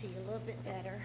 to you a little bit better.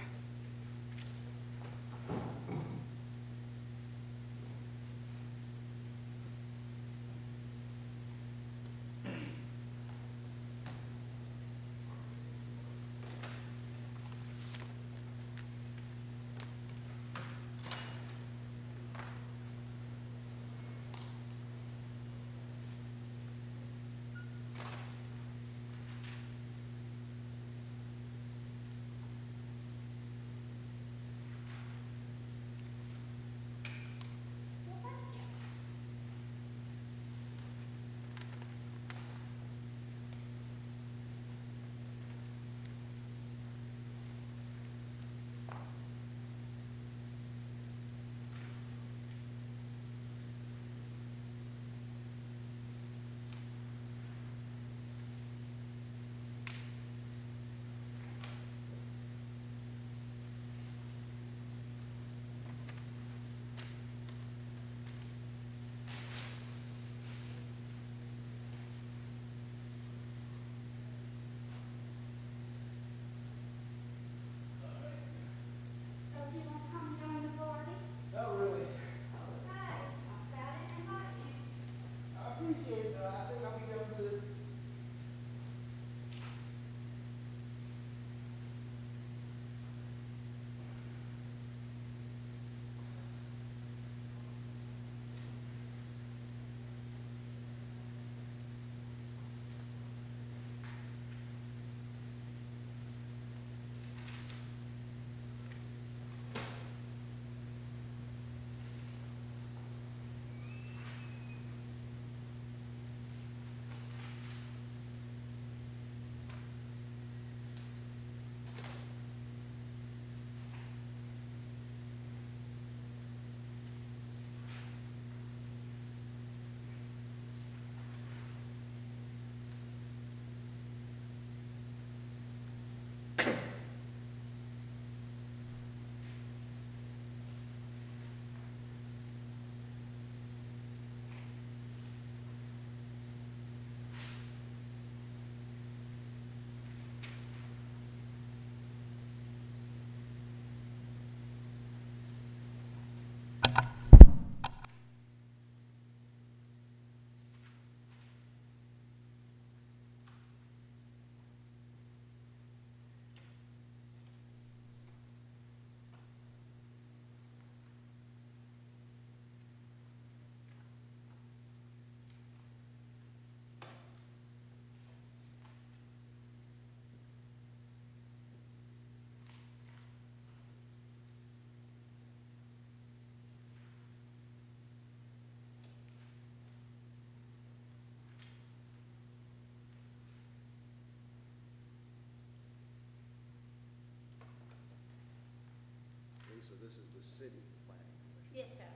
So this is the city planning commission. Yes, sir.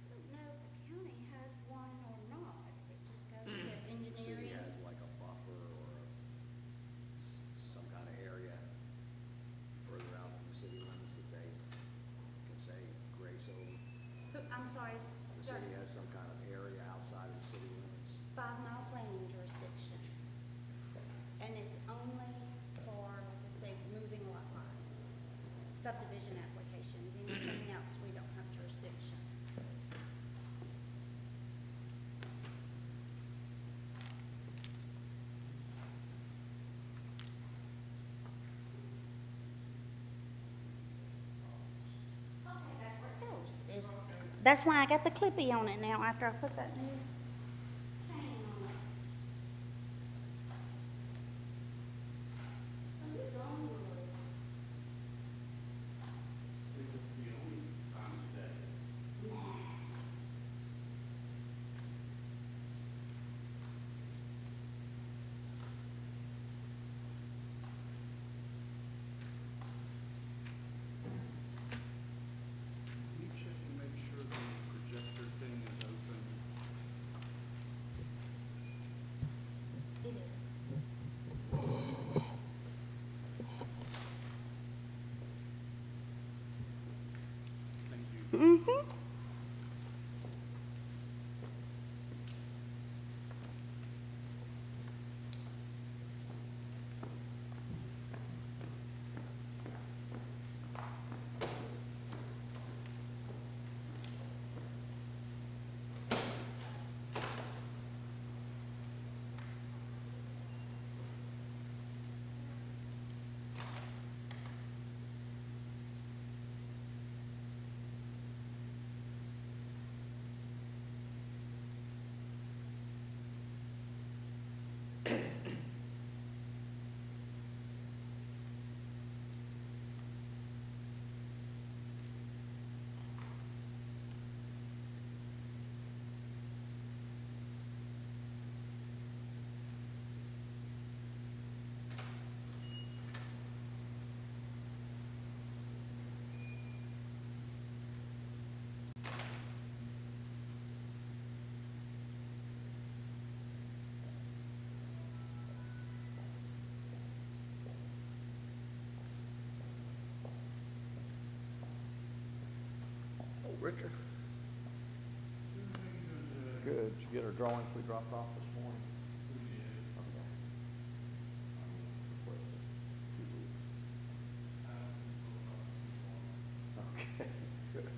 I don't know if the county has one or not. It just goes to The city engineering. has like a buffer or some kind of area further out from the city limits that they can say grace over. I'm sorry, The sir. city has some kind of area outside of the city limits. 5 Mile planning jurisdiction. And it's only for, like I say, moving lot lines, subdivision applications. Anything else, we don't have jurisdiction. That's why I got the clippy on it now after I put that new chain on it. So you don't worry. It's the only time of day. Can you check and make sure the projector thing is open? It is. Thank you. Mm-hmm. Richard? Good. Did you get our drawings we dropped off this morning? Okay. Requested 2 weeks. Okay, good.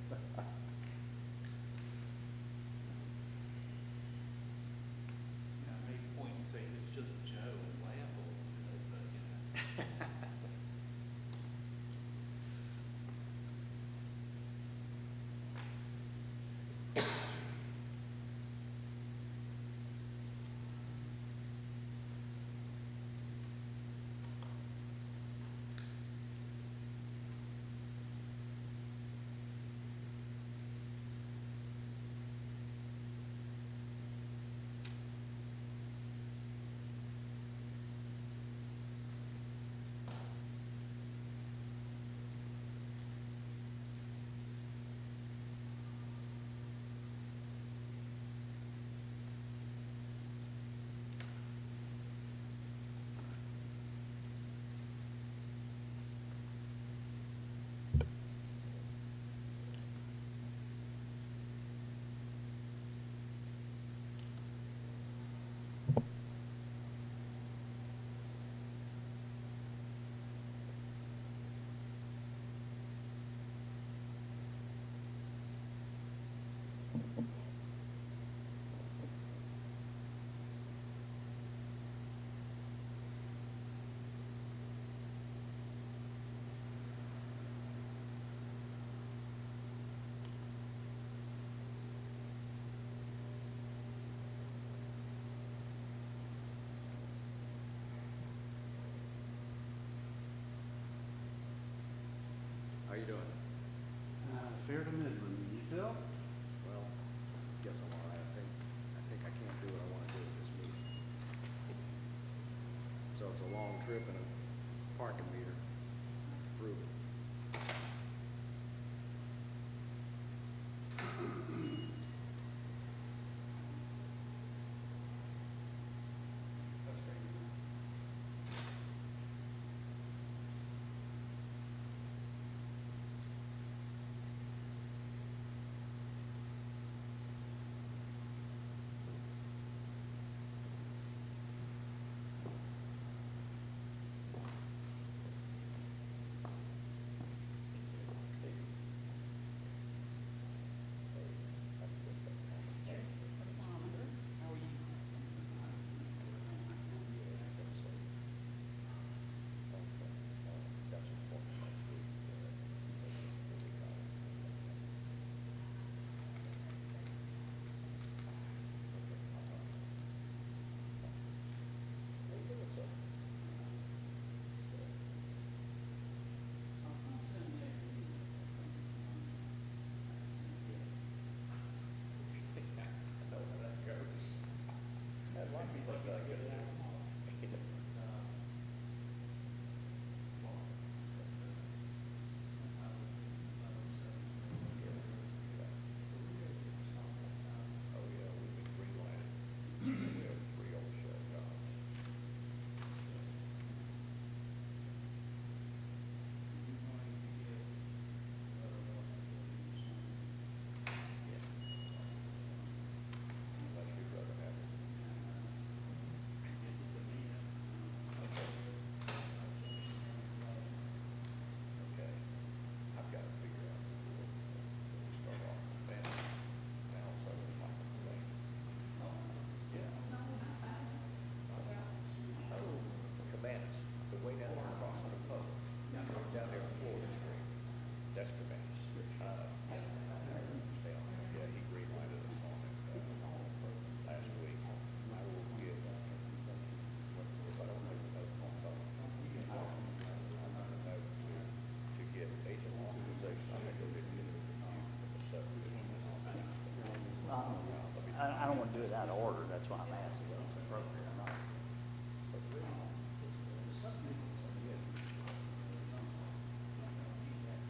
Yeah, I make a point and say it's just Joe and laugh a little bit, but, you know. How you doing? Fair to Midland, you tell? Well, guess I'm all right. I think I can't do what I want to do at this meeting. So it's a long trip and a parking meter. Prove it. I don't want to do it out of order, that's why I'm asking if it's appropriate or not.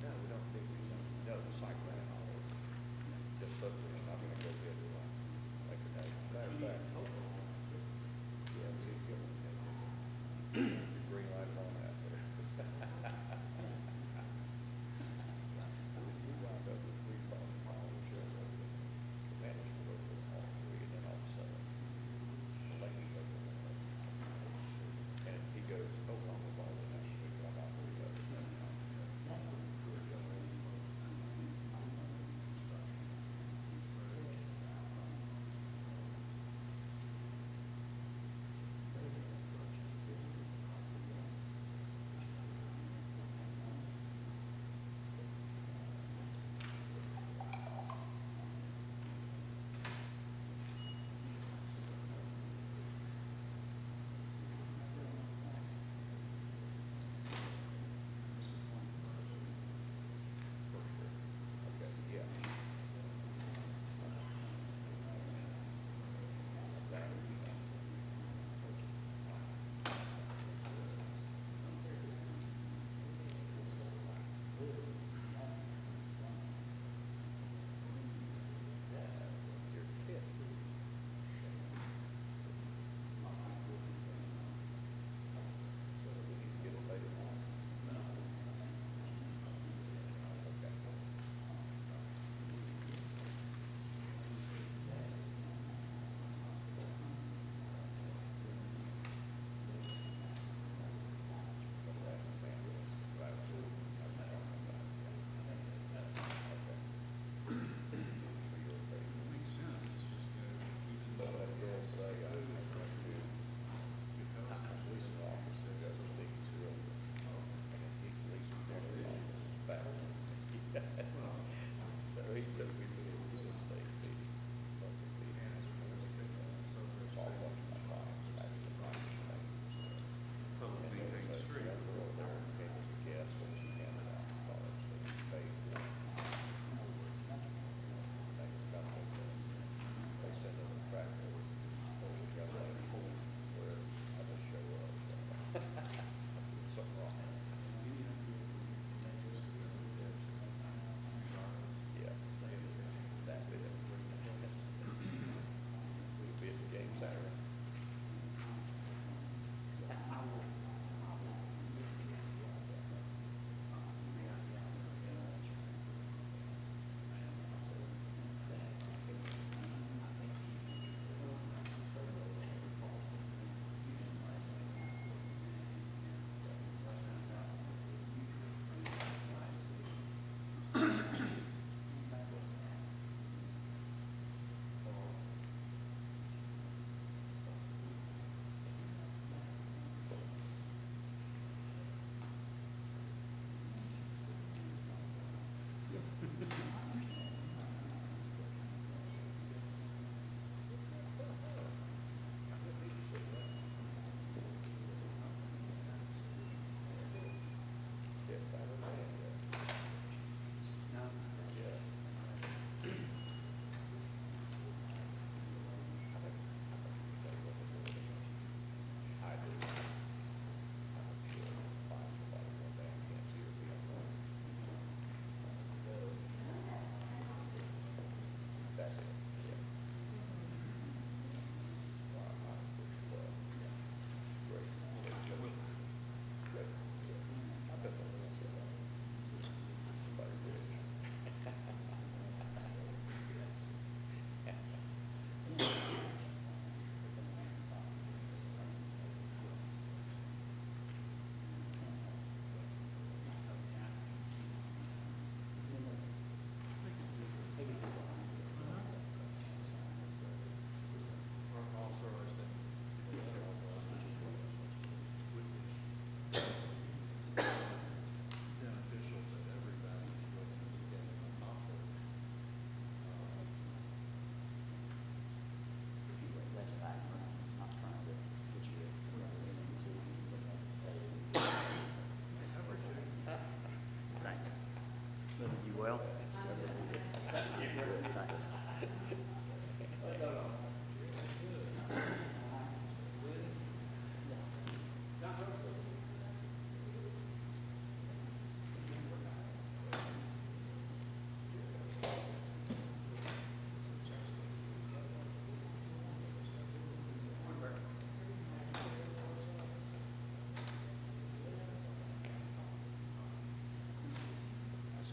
No, we don't think we can. No, the site plan always. Just so I'm not gonna go get it. Like a day. Matter of fact. Yeah, we did get one. Green light on that there. We wound up with 3 phone calls.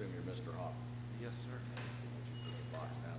assume you're Mr. Hoffman. Yes, sir. Put the box down.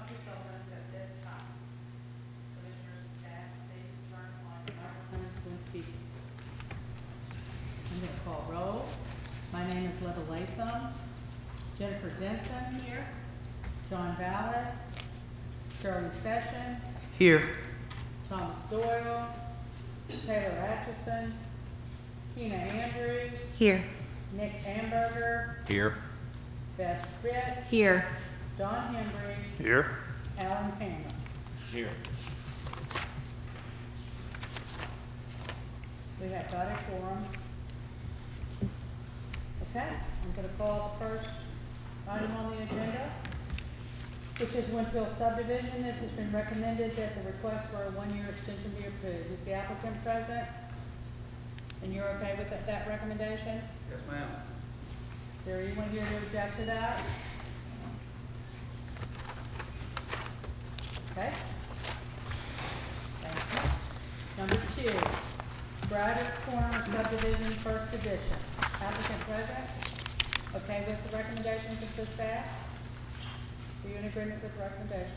Dr. Sullivan at this time. Commissioners and staff, please turn on your microphones when speaking. I'm going to call roll. My name is Letta Latham. Jennifer Denson here. John Vallis. Shirley Sessions. Here. Thomas Doyle. Taylor Atchison. Tina Andrews. Here. Nick Amberger. Here. Bess Britt. Here. Don Henry. Here. Alan Cameron. Here. We have got a quorum. Okay, I'm gonna call the first item on the agenda, which is Winfield subdivision. This has been recommended that the request for a one-year extension be approved. Is the applicant present? And you're okay with that recommendation? Yes, ma'am. Is there anyone here to object to that? Okay. Thank you. Number 2, Braddock Corner subdivision, first edition. Applicant present? Okay with the recommendations of the staff? Are you in agreement with the recommendations?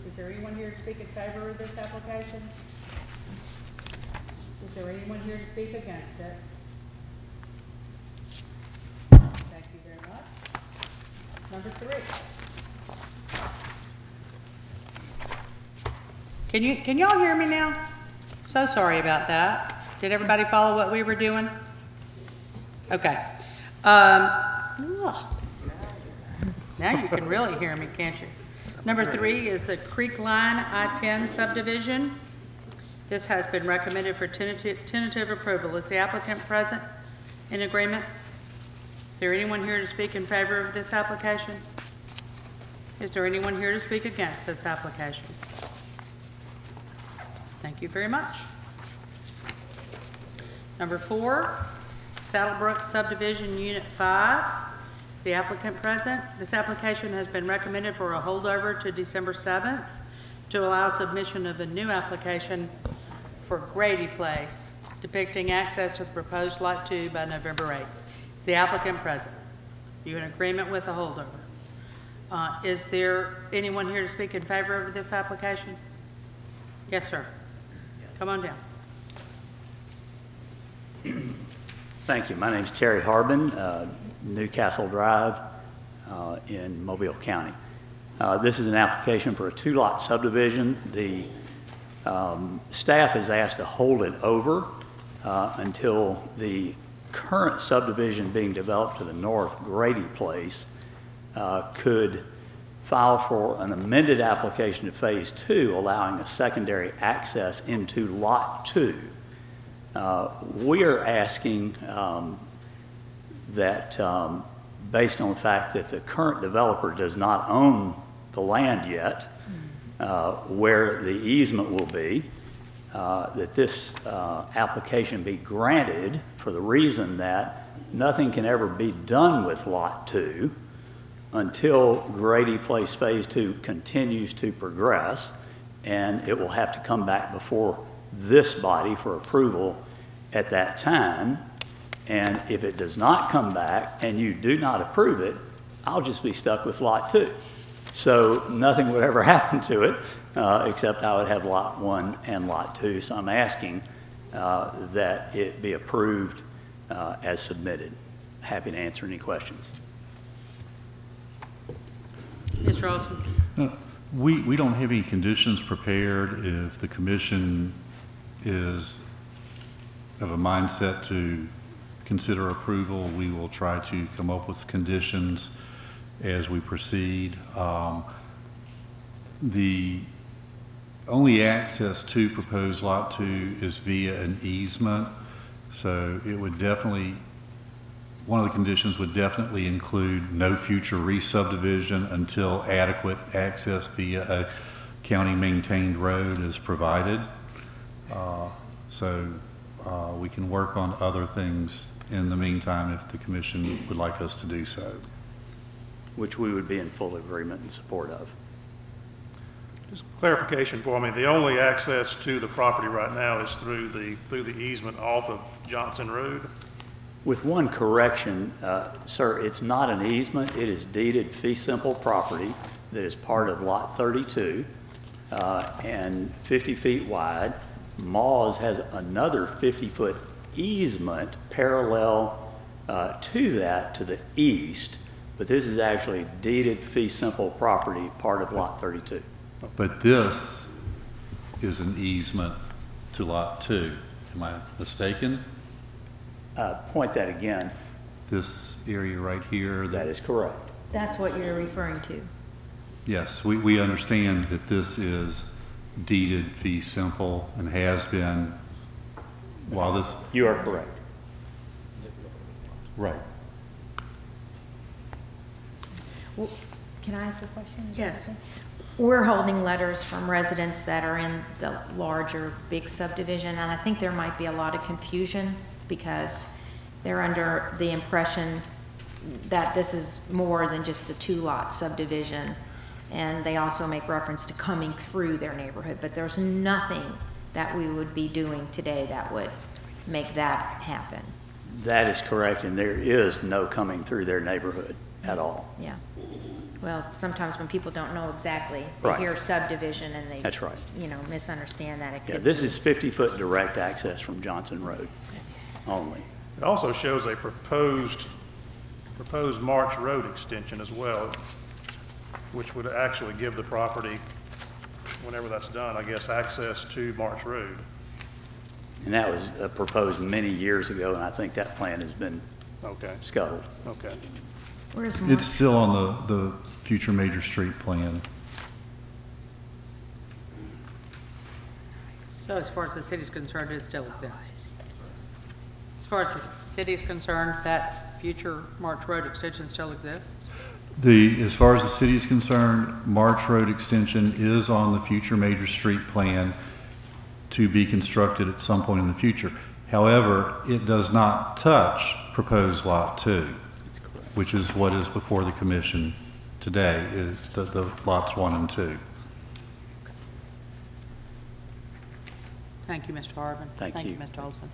Is there anyone here to speak in favor of this application? Is there anyone here to speak against it? Thank you very much. Number 3. Can y'all hear me now? So sorry about that. Did everybody follow what we were doing? Okay. Now you can really hear me, can't you? Number 3 is the Creek Line I-10 subdivision. This has been recommended for tentative approval. Is the applicant present in agreement? Is there anyone here to speak in favor of this application? Is there anyone here to speak against this application? Thank you very much. Number 4, Saddlebrook Subdivision Unit 5. The applicant present. This application has been recommended for a holdover to December 7th to allow submission of a new application for Grady Place depicting access to the proposed Lot 2 by November 8th. Is the applicant present? Are you in agreement with the holdover? Is there anyone here to speak in favor of this application? Yes, sir. Come on down. Thank you. My name's Terry Harbin, Newcastle Drive in Mobile County. This is an application for a 2-lot subdivision. The staff is asked to hold it over until the current subdivision being developed to the north, Grady Place, could file for an amended application to Phase 2, allowing a secondary access into Lot 2. We are asking that, based on the fact that the current developer does not own the land yet, where the easement will be, that this application be granted for the reason that nothing can ever be done with Lot 2 until Grady Place Phase 2 continues to progress, and it will have to come back before this body for approval at that time. And if it does not come back and you do not approve it, I'll just be stuck with Lot 2. So nothing would ever happen to it, except I would have Lot 1 and Lot 2. So I'm asking that it be approved as submitted. Happy to answer any questions. Mr. Olson. We don't have any conditions prepared. If the commission is of a mindset to consider approval, we will try to come up with conditions as we proceed. The only access to proposed Lot 2 is via an easement, so it would definitely, one of the conditions would definitely include no future re-subdivision until adequate access via a county-maintained road is provided. We can work on other things in the meantime if the commission would like us to do so. Which we would be in full agreement and support of. Just clarification for me, the only access to the property right now is through the easement off of Johnson Road? With one correction, sir, it's not an easement. It is deeded fee simple property that is part of Lot 32 and 50 feet wide. Moz has another 50-foot easement parallel to that to the east, but this is actually deeded fee simple property, part of Lot 32. But this is an easement to Lot 2. Am I mistaken? Point that again. This area right here? That is correct. That's what you're referring to. Yes, we understand that this is deeded fee simple and has been while this. You are correct. Right. Well, can I ask a question? Is that Yes. okay? We're holding letters from residents that are in the larger, big subdivision, and I think there might be a lot of confusion because they're under the impression that this is more than just a two-lot subdivision. And they also make reference to coming through their neighborhood, but there's nothing that we would be doing today that would make that happen. That is correct, and there is no coming through their neighborhood at all. Yeah. Well, sometimes when people don't know exactly, they Right. hear subdivision and they, That's right. misunderstand that. It Yeah, could this be- is 50-foot direct access from Johnson Road only. It also shows a proposed March Road extension as well, which would actually give the property, whenever that's done, I guess, access to March Road. And that was proposed many years ago, and I think that plan has been Okay, scuttled. okay. Where's Mark? It's still on the future major street plan. So as far as the city's concerned, it still exists. As far as the city's concerned, that future March Road extension still exists? As far as the city is concerned, March Road extension is on the future major street plan to be constructed at some point in the future. However, it does not touch proposed Lot 2, which is what is before the commission today, is the lots 1 and 2. Thank you, Mr. Harvin. Thank you. Mr. Olson.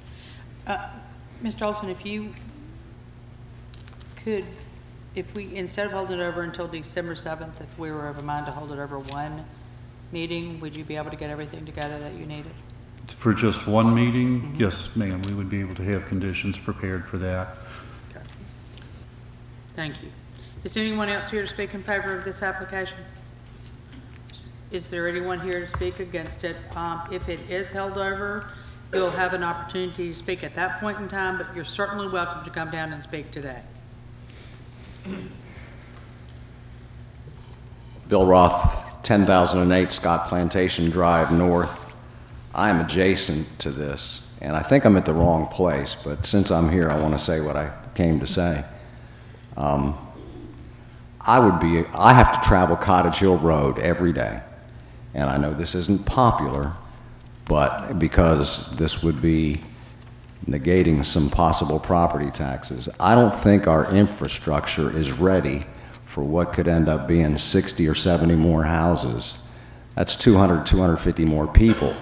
Mr. Olson, if you could, if we, instead of holding it over until December 7th, if we were of a mind to hold it over one meeting, would you be able to get everything together that you needed? For just one meeting, yes, ma'am, we would be able to have conditions prepared for that. Okay. Thank you. Is anyone else here to speak in favor of this application? Is there anyone here to speak against it? If it is held over, you'll have an opportunity to speak at that point in time, but you're certainly welcome to come down and speak today. Bill Roth, 10,008 Scott Plantation Drive North. I am adjacent to this, and I think I'm at the wrong place, but since I'm here, I want to say what I came to say. I have to travel Cottage Hill Road every day, and I know this isn't popular, but because this would be negating some possible property taxes. I don't think our infrastructure is ready for what could end up being 60 or 70 more houses. That's 200, 250 more people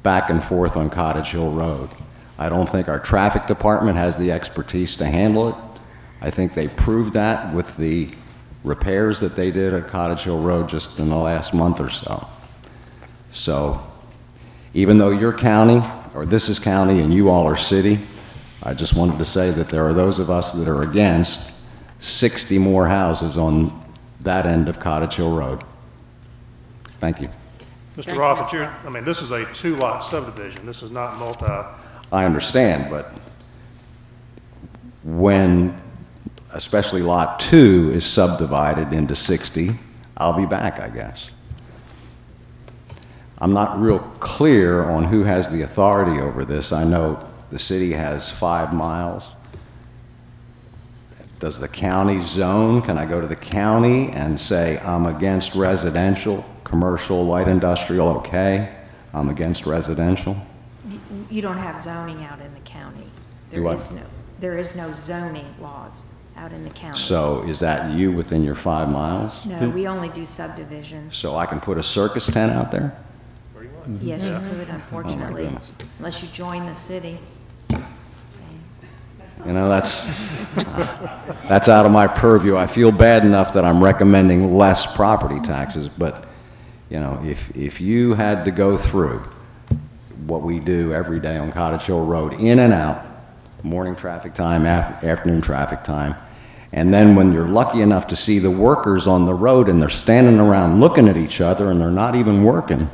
back and forth on Cottage Hill Road. I don't think our traffic department has the expertise to handle it. I think they proved that with the repairs that they did at Cottage Hill Road just in the last month or so. So, even though your county, or this is county and you all are city, I just wanted to say that there are those of us that are against 60 more houses on that end of Cottage Hill Road. Thank you. Mr. Thank Roth, you, this is a two-lot subdivision. This is not multi. I understand, but when, especially Lot 2 is subdivided into 60, I'll be back, I guess. I'm not real clear on who has the authority over this. I know the city has 5 miles. Does the county zone? Can I go to the county and say, I'm against residential, commercial, light industrial, okay? I'm against residential? You don't have zoning out in the county. Do I? There is no zoning laws out in the county. So is that you within your 5 miles? No, we only do subdivisions. So I can put a circus tent out there? Yes, you could, unfortunately, goodness. unless you join the city. Just saying. You know, that's out of my purview. I feel bad enough that I'm recommending less property taxes, but, you know, if you had to go through what we do every day on Cottage Hill Road, in and out, morning traffic time, afternoon traffic time, and then when you're lucky enough to see the workers on the road and they're standing around looking at each other and they're not even working,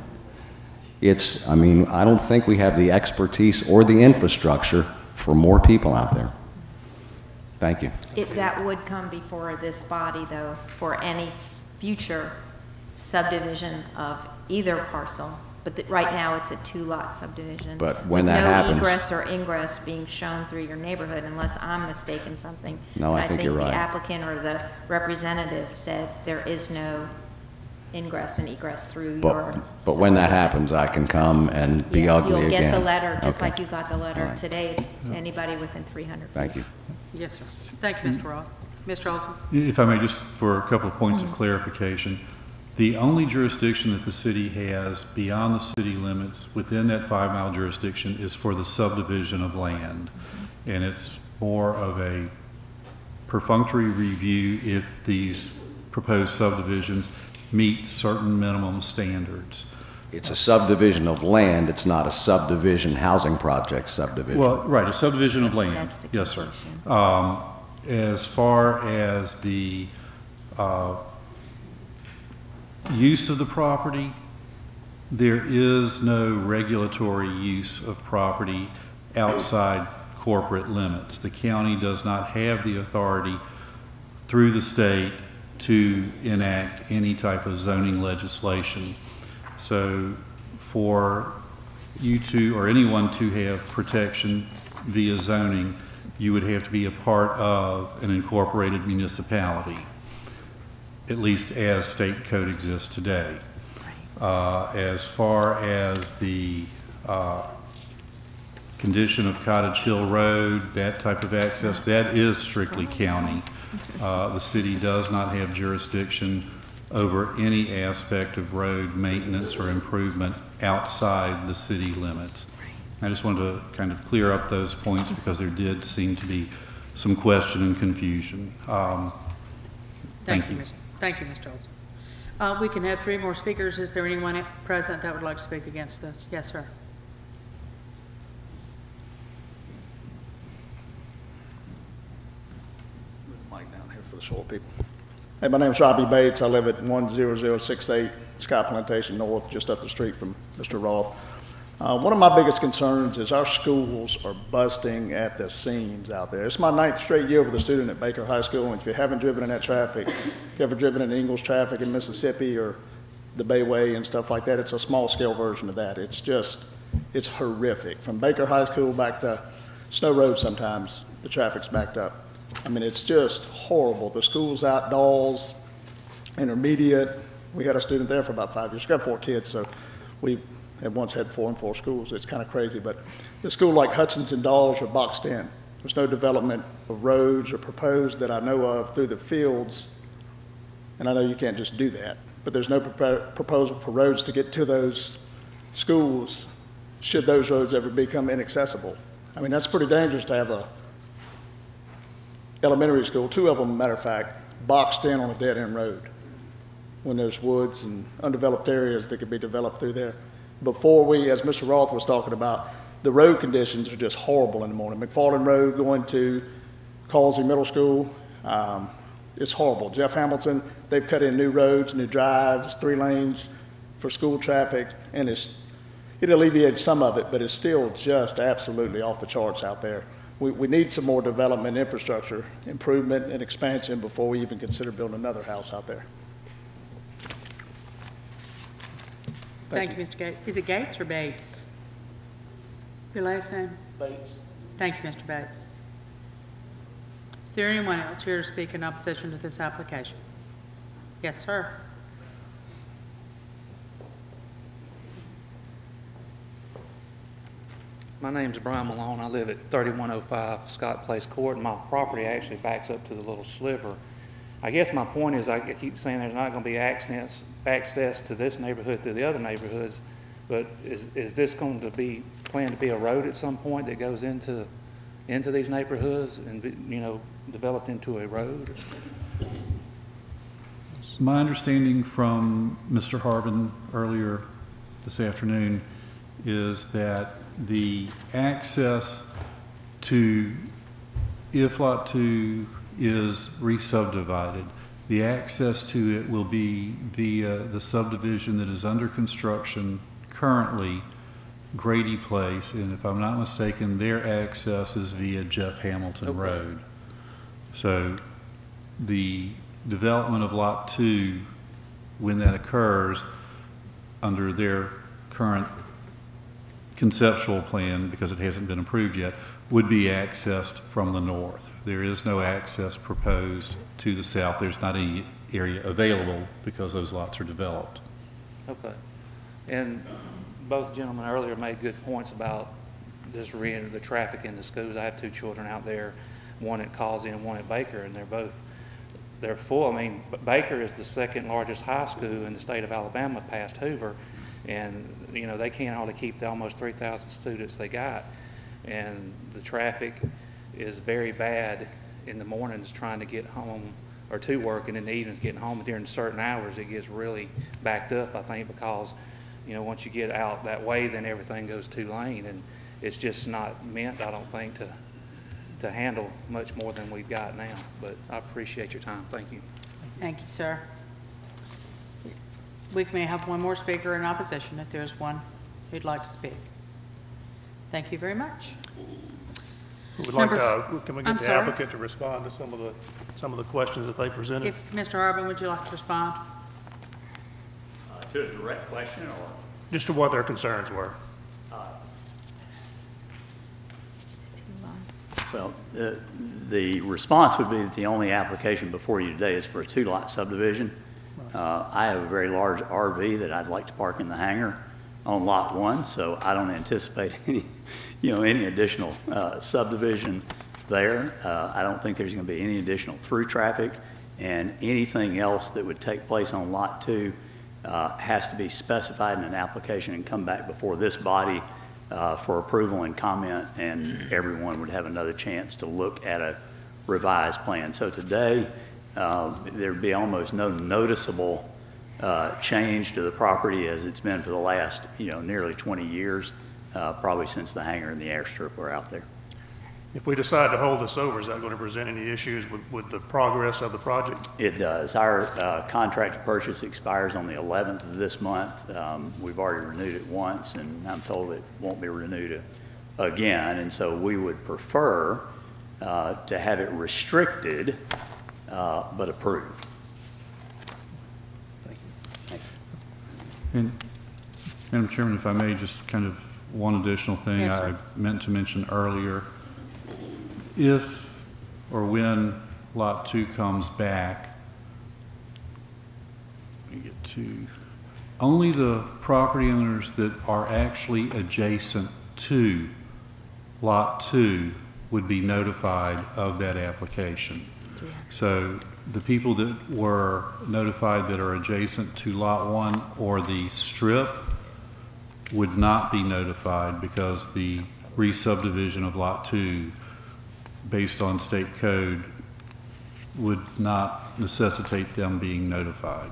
I mean, I don't think we have the expertise or the infrastructure for more people out there. Thank you. That would come before this body, though, for any future subdivision of either parcel. But right now, it's a two-lot subdivision. But when that happens- no egress or ingress being shown through your neighborhood, unless I'm mistaken something. No, I think you're right. the applicant or the representative said there is no ingress and egress through your. But when that happens, I can come and be ugly again. Yes, you'll get the letter, just Okay. like you got the letter All right. today, anybody within 300 feet. Thank you. Yes, sir. Thank you, Mr. Roth. Mr. Olson? If I may, just for a couple of points of clarification, the only jurisdiction that the city has beyond the city limits within that 5-mile jurisdiction is for the subdivision of land. And it's more of a perfunctory review if these proposed subdivisions meet certain minimum standards. It's a subdivision of land, it's not a subdivision housing project subdivision. Well, right, a subdivision of land. That's the Yes, sir. confusion. As far as the use of the property, there is no regulatory use of property outside corporate limits. The county does not have the authority through the state to enact any type of zoning legislation. So for you to, or anyone to have protection via zoning, you would have to be a part of an incorporated municipality, at least as state code exists today. As far as the condition of Cottage Hill Road, that type of access, that is strictly county. The city does not have jurisdiction over any aspect of road maintenance or improvement outside the city limits. I just wanted to kind of clear up those points because there did seem to be some question and confusion. Thank you. Thank you, Mr. Olson. We can have 3 more speakers. Is there anyone present that would like to speak against this? Yes, sir. Mic down here for the short people. Hey, my name is Robbie Bates. I live at 10068 Scott Plantation North, just up the street from Mr. Roth. One of my biggest concerns is our schools are busting at the seams out there. It's my 9th straight year with a student at Baker High School, and if you haven't driven in that traffic, if you've ever driven in Ingalls traffic in Mississippi or the Bayway and stuff like that, it's a small-scale version of that. It's horrific. From Baker High School back to Snow Road sometimes, the traffic's backed up. I mean, it's just horrible. The school's outdoors, intermediate. We had a student there for about 5 years. We've got 4 kids, so we had once had 4 and 4 schools. It's kind of crazy, but the school like Hudson's and Dawes are boxed in. There's no development of roads or proposed that I know of through the fields, and I know you can't just do that, but there's no proposal for roads to get to those schools should those roads ever become inaccessible. I mean, that's pretty dangerous to have a elementary school, 2 of them, matter of fact, boxed in on a dead-end road when there's woods and undeveloped areas that could be developed through there. Before we, as Mr. Roth was talking about, the road conditions are just horrible in the morning. McFarland Road going to Causey Middle School, it's horrible. Jeff Hamilton, they've cut in new roads, new drives, 3 lanes for school traffic, and it alleviated some of it, but it's still just absolutely off the charts out there. We need some more development, infrastructure, improvement, and expansion before we even consider building another house out there. Thank you, Mr. Gates. Is it Gates or Bates? Your last name? Bates. Thank you, Mr. Bates. Is there anyone else here to speak in opposition to this application? Yes, sir. My name's Brian Malone. I live at 3105 Scott Place Court, and my property actually backs up to the little sliver. I guess my point is, I keep saying there's not going to be access to this neighborhood through the other neighborhoods, but is this going to be planned to be a road at some point that goes into into these neighborhoods and, developed into a road? My understanding from Mr. Harbin earlier this afternoon is that the access to, if Lot 2 is re-subdivided, the access to it will be via the subdivision that is under construction currently, Grady Place, and if I'm not mistaken, their access is via Jeff Hamilton Okay. Road. So the development of Lot 2, when that occurs, under their current conceptual plan, because it hasn't been approved yet, would be accessed from the north. There is no access proposed to the south. There's not any area available because those lots are developed. Okay. And both gentlemen earlier made good points about this the traffic in the schools. I have 2 children out there, one at Causey and one at Baker, and they're full. I mean, Baker is the 2nd largest high school in the state of Alabama past Hoover, and, they can't hardly keep the almost 3,000 students they got. And the traffic is very bad in the mornings trying to get home or to work, and in the evenings getting home. During certain hours, it gets really backed up, I think, because, once you get out that way, then everything goes 2-lane, and it's just not meant, I don't think, to handle much more than we've got now. But I appreciate your time. Thank you. Thank you, sir. We may have one more speaker in opposition if there's one who'd like to speak. Thank you very much. We would like, Number can we I'm get the sorry? applicant to respond to some of the questions that they presented? If Mr. Harbin, would you like to respond? To a direct question or? Just to what their concerns were. Well, the response would be that the only application before you today is for a 2-lot subdivision. I have a very large RV that I'd like to park in the hangar on Lot 1, so I don't anticipate any additional subdivision there. I don't think there's going to be any additional through traffic, and anything else that would take place on Lot 2 has to be specified in an application and come back before this body for approval and comment, and everyone would have another chance to look at a revised plan. So today, there'd be almost no noticeable change to the property as it's been for the last, nearly 20 years, probably since the hangar and the airstrip were out there. If we decide to hold this over, is that going to present any issues with the progress of the project? It does. Our contract to purchase expires on the 11th of this month. We've already renewed it once, and I'm told it won't be renewed again. And so we would prefer to have it restricted, but approved. And, Madam Chairman, if I may, just kind of one additional thing Yes, sir. I meant to mention earlier. If or when Lot 2 comes back, let me get to, only the property owners that are actually adjacent to Lot 2 would be notified of that application. So the people that were notified that are adjacent to Lot 1 or the strip would not be notified because the re-subdivision of Lot 2, based on state code, would not necessitate them being notified.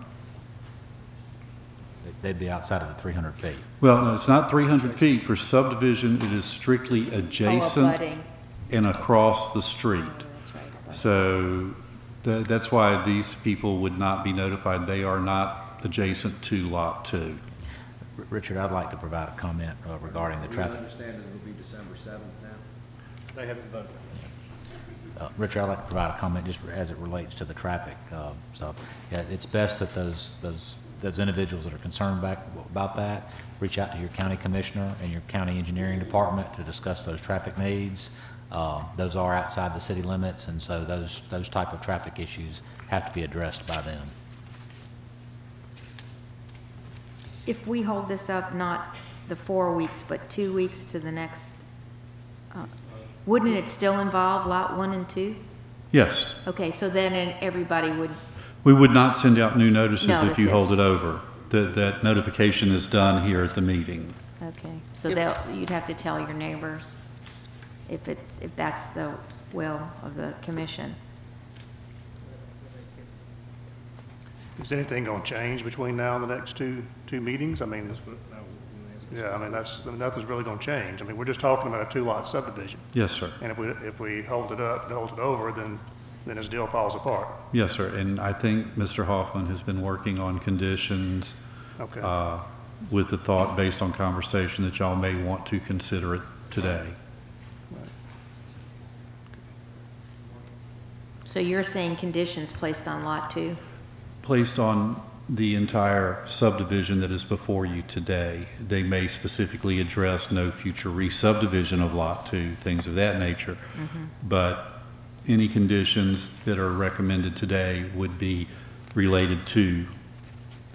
They'd be outside of the 300 feet. Well, no, it's not 300 feet. For subdivision, it is strictly adjacent abutting. and across the street. That's right. So that's why these people would not be notified. They are not adjacent to Lot 2. Richard, I'd like to provide a comment regarding the traffic. understand that it'll be December 7th now? They haven't voted. Richard, I'd like to provide a comment just as it relates to the traffic stuff. Yeah, it's best that those individuals that are concerned about that reach out to your county commissioner and your county engineering department to discuss those traffic needs. Those are outside the city limits, and so those type of traffic issues have to be addressed by them. If we hold this up, not the 4 weeks, but 2 weeks to the next, wouldn't it still involve Lot 1 and 2? Yes. Okay, so then everybody would, We would not send out new notices if you Notices. hold it over. That notification is done here at the meeting. okay, so you'd have to tell your neighbors. if that's the will of the commission. Is anything going to change between now and the next two meetings? I mean, yeah, I mean, nothing's really going to change. I mean, we're just talking about a two-lot subdivision. Yes, sir. And if we hold it up and hold it over, then his deal falls apart. Yes, sir. And I think Mr. Hoffman has been working on conditions Okay. with the thought, based on conversation, that y'all may want to consider it today. So you're saying conditions placed on Lot 2? Placed on the entire subdivision that is before you today. They may specifically address no future re-subdivision of Lot 2, things of that nature. But any conditions that are recommended today would be related to,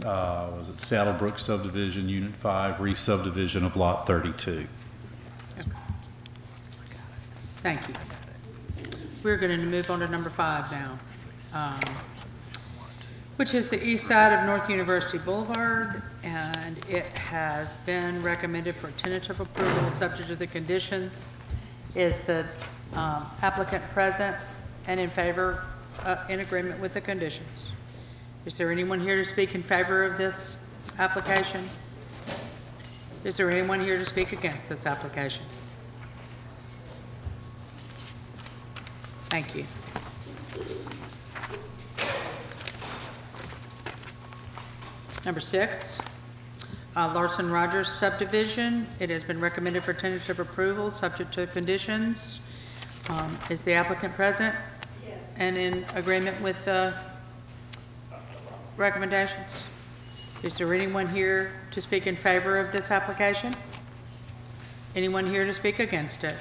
was it Saddlebrook subdivision, Unit 5, re-subdivision of Lot 32. Thank you. We're going to move on to number 5 now, which is the east side of North University Boulevard, and it has been recommended for tentative approval subject to the conditions. Is the applicant present and in favor, in agreement with the conditions? Is there anyone here to speak in favor of this application? Is there anyone here to speak against this application? Thank you. Number 6, Larson Rogers subdivision. It has been recommended for tentative approval, subject to conditions. Is the applicant present? Yes. And in agreement with the recommendations? Is there anyone here to speak in favor of this application? Anyone here to speak against it?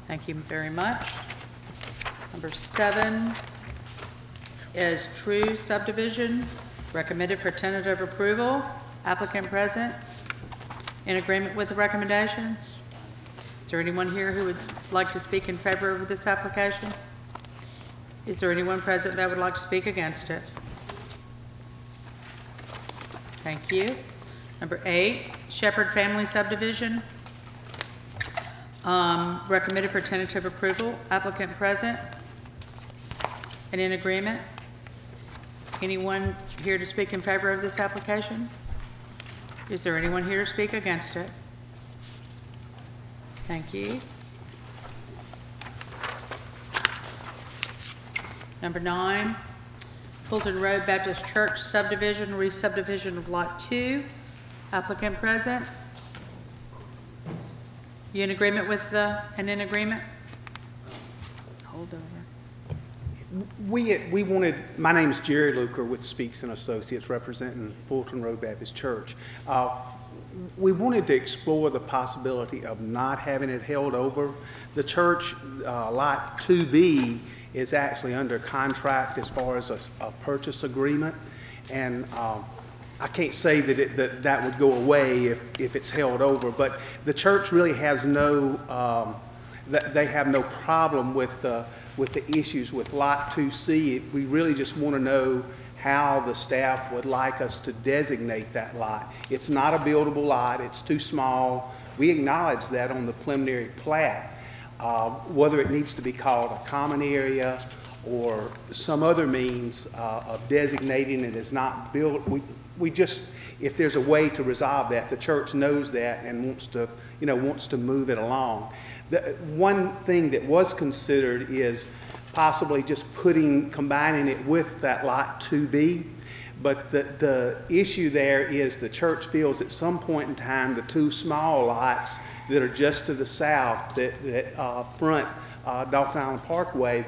Thank you very much. Number 7 is True subdivision, recommended for tentative approval. Applicant present, in agreement with the recommendations. Is there anyone here who would like to speak in favor of this application? Is there anyone present that would like to speak against it? Thank you. Number 8, Shepherd Family subdivision, recommended for tentative approval. Applicant present and in agreement. Anyone here to speak in favor of this application? Is there anyone here to speak against it? Thank you. Number 9, Fulton Road Baptist Church subdivision, re-subdivision of Lot 2. Applicant present. You in agreement with and in agreement? Hold over. We wanted, my name is Jerry Luker with Speaks and Associates representing Fulton Road Baptist Church. We wanted to explore the possibility of not having it held over. The church, Lot 2B, is actually under contract as far as a purchase agreement. And I can't say that that would go away if it's held over, but the church really has no, they have no problem with the issues with Lot 2C. We really just want to know how the staff would like us to designate that lot. It's not a buildable lot. It's too small. We acknowledge that on the preliminary plat. Whether it needs to be called a common area or some other means of designating it as not built, we just, if there's a way to resolve that, the church knows that and wants to move it along. The one thing that was considered is possibly just combining it with that Lot 2B. But the issue there is the church feels at some point in time the two small lots that are just to the south that front Dolphin Island Parkway,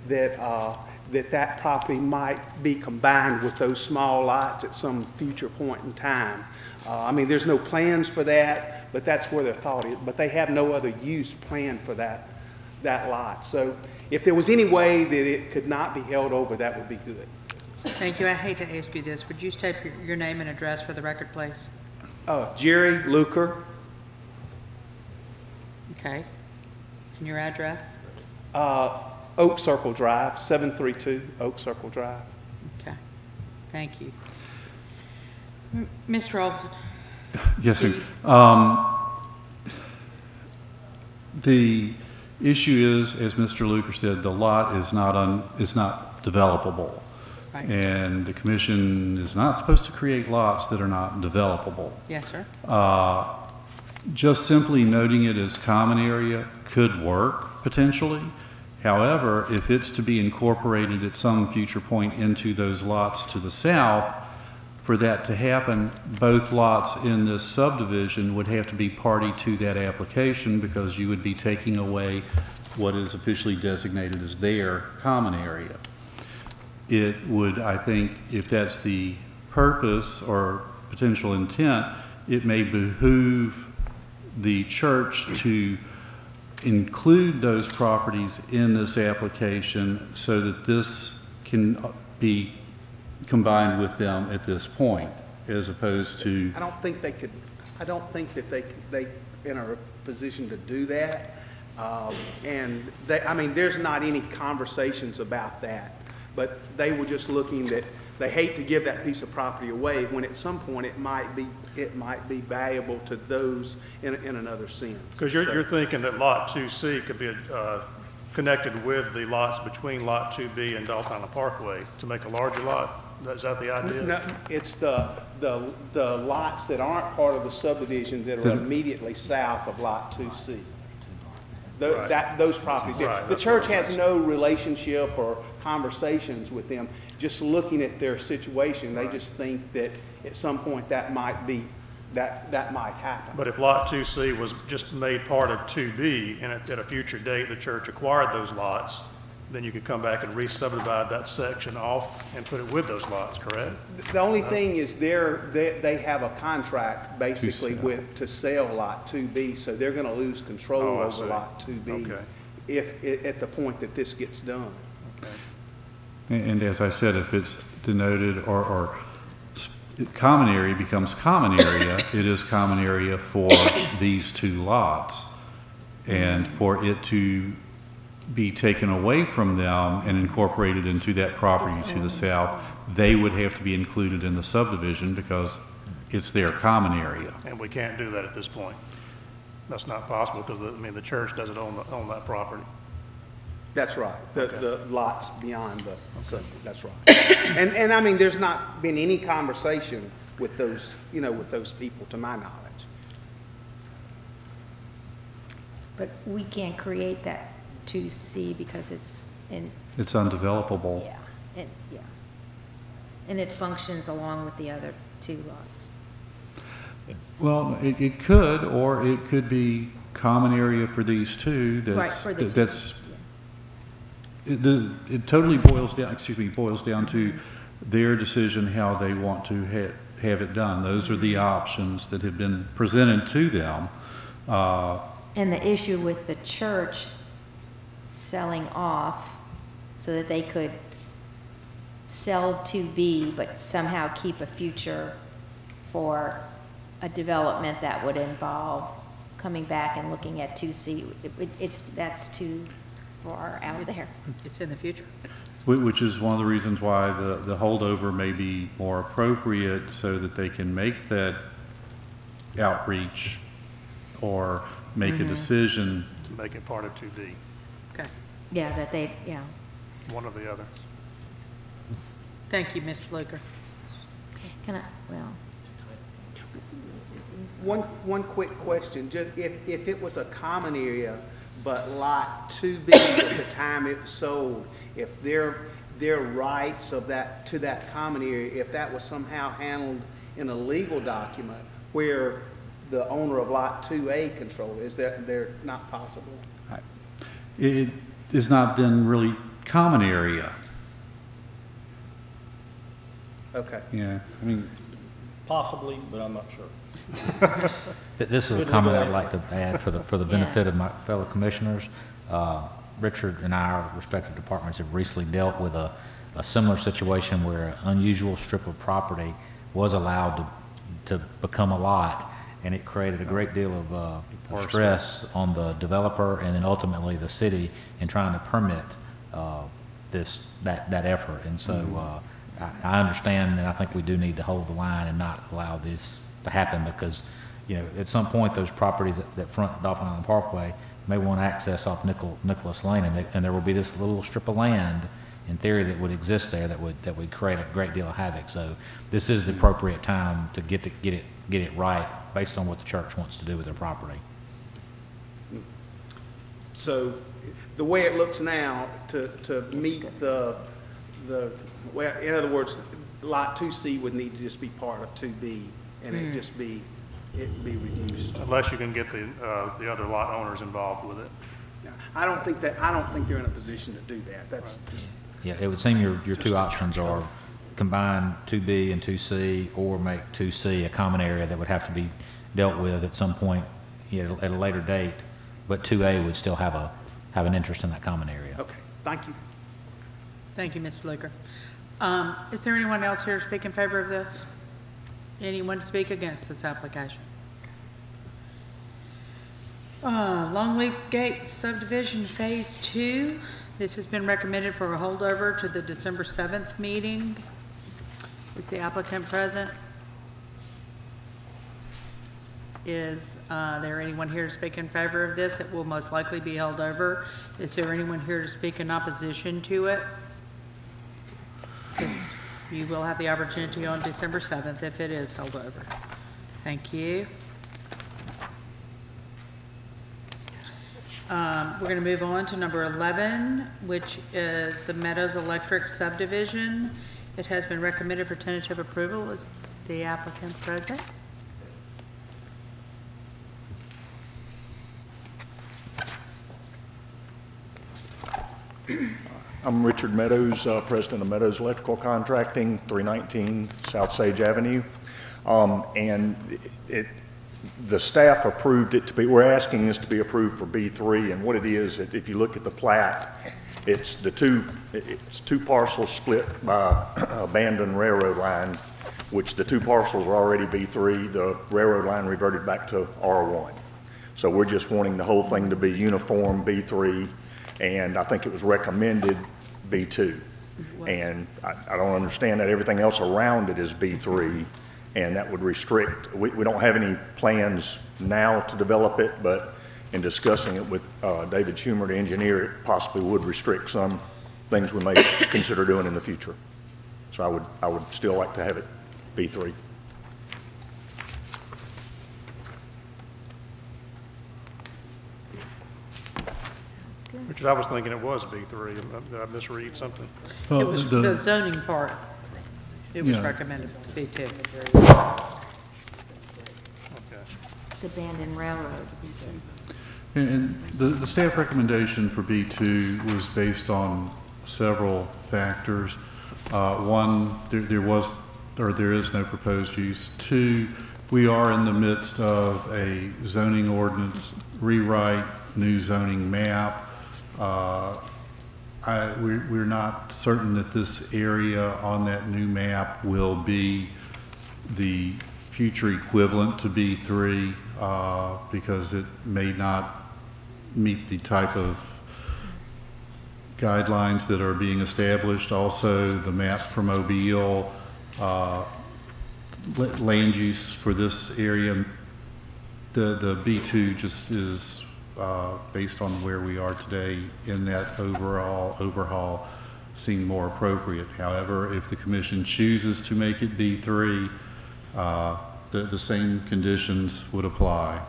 that property might be combined with those small lots at some future point in time. I mean, there's no plans for that, but that's where their thought is. But they have no other use planned for that lot. So if there was any way that it could not be held over, that would be good. Thank you. I hate to ask you this. Would you state your name and address for the record, please? Jerry Luker. Okay. And your address? Oak Circle Drive, 732 Oak Circle Drive. Okay. Thank you. Mr. Olson. Yes, ma'am. The issue is, as Mr. Luker said, the lot is not developable. Right. And the commission is not supposed to create lots that are not developable. Yes, sir. Just simply noting it as common area could work potentially. However, if it's to be incorporated at some future point into those lots to the south, for that to happen, both lots in this subdivision would have to be party to that application because you would be taking away what is officially designated as their common area. It would, I think, if that's the purpose or potential intent, it may behoove the church to include those properties in this application so that this can be combined with them at this point, as opposed to... I don't think they could, I don't think that they in a position to do that. And they, I mean, there's not any conversations about that, but they were just looking that they hate to give that piece of property away when at some point it might be valuable to those in another sense. Because you're thinking that Lot 2C could be connected with the lots between Lot 2B and Dolphin Island Parkway to make a larger lot? Is that the idea? No, it's the lots that aren't part of the subdivision that are immediately south of Lot 2C. Those properties. Right, The church has no relationship or conversations with them. Just looking at their situation, they just think that at some point that might be, that might happen. But if Lot 2C was just made part of 2B and at a future date the church acquired those lots, then you could come back and re-subdivide that section off and put it with those lots, correct? The only thing is they have a contract basically to sell Lot 2B, so they're going to lose control over Lot 2B at the point that this gets done. And as I said, if it's denoted or common area becomes common area, it is common area for these two lots. And for it to be taken away from them and incorporated into that property to the south, they would have to be included in the subdivision because it's their common area. And we can't do that at this point. That's not possible because, I mean, the church doesn't own that property. That's right. The lots beyond so that's right. And I mean, there's not been any conversation with those, with those people, to my knowledge. But we can't create that 2C because it's in, It's undevelopable. and it functions along with the other two lots. Well, it could, or it could be common area for these two. Right, for the two. It totally boils down to their decision how they want to have it done. Those are the options that have been presented to them. And the issue with the church selling off so that they could sell 2B but somehow keep a future for a development that would involve coming back and looking at 2C. That's too far out there. It's in the future. Which is one of the reasons why the holdover may be more appropriate so that they can make that outreach or make a decision. To make it part of 2D, Okay. Yeah, one or the other. Thank you, Mr. Luker. Can I, well, One quick question, just if it was a common area, but Lot 2B at the time it was sold, if their rights of that, to that common area, if that was somehow handled in a legal document where the owner of Lot 2A controlled, is that they're not possible? It is not then really common area. Okay. Yeah, I mean, Possibly, but I'm not sure. This is a comment I'd like to add for the benefit of my fellow commissioners. Richard and our respective departments have recently dealt with a similar situation where an unusual strip of property was allowed to become a lot, and it created a great deal of stress on the developer and then ultimately the city in trying to permit that effort. And so I understand, and I think we do need to hold the line and not allow this to happen because, at some point those properties that front Dolphin Island Parkway may want access off Nicholas Lane, and there will be this little strip of land, in theory, that would exist there that would create a great deal of havoc. So this is the appropriate time to get it right based on what the church wants to do with their property. So the way it looks now, to meet well, in other words, Lot 2C would need to just be part of 2B, and it'd be reduced. Unless you can get the other lot owners involved with it. I don't think they're in a position to do that. That's just. Yeah, it would seem your two options are combine 2B and 2C, or make 2C a common area that would have to be dealt with at some point, at a later date, but 2A would still have an interest in that common area. Okay, thank you. Thank you, Mr. Luker. Is there anyone else here to speak in favor of this? Anyone to speak against this application? Longleaf Gate subdivision phase 2. This has been recommended for a holdover to the December 7th meeting. Is the applicant present? Is there anyone here to speak in favor of this? It will most likely be held over. Is there anyone here to speak in opposition to it? Because you will have the opportunity on December 7th if it is held over. Thank you. We're going to move on to number 11, which is the Meadows Electric subdivision. It has been recommended for tentative approval. Is the applicant present? I'm Richard Meadows, president of Meadows Electrical Contracting, 319 South Sage Avenue. The staff approved it to be, we're asking this to be approved for B3, and what it is, if you look at the plat, it's two parcels split by abandoned railroad line, which the two parcels are already B3, the railroad line reverted back to R1. So we're just wanting the whole thing to be uniform B3, and I think it was recommended B2. And I don't understand that everything else around it is B3, and that would restrict, we don't have any plans now to develop it, but in discussing it with David Schumer, the engineer, it possibly would restrict some things we may consider doing in the future. So I would still like to have it B3. Richard, I was thinking it was B3. Did I misread something? It was the zoning part. It was Yeah. recommended B2. Okay. It's abandoned railroad, you said. And the staff recommendation for B2 was based on several factors. One, there is no proposed use. Two, we are in the midst of a zoning ordinance rewrite, new zoning map. We're not certain that this area on that new map will be the future equivalent to B3 because it may not meet the type of guidelines that are being established. Also, the map from Mobile, land use for this area, the B2 just is based on where we are today in that overall overhaul seem more appropriate. However, if the commission chooses to make it B3, the same conditions would apply.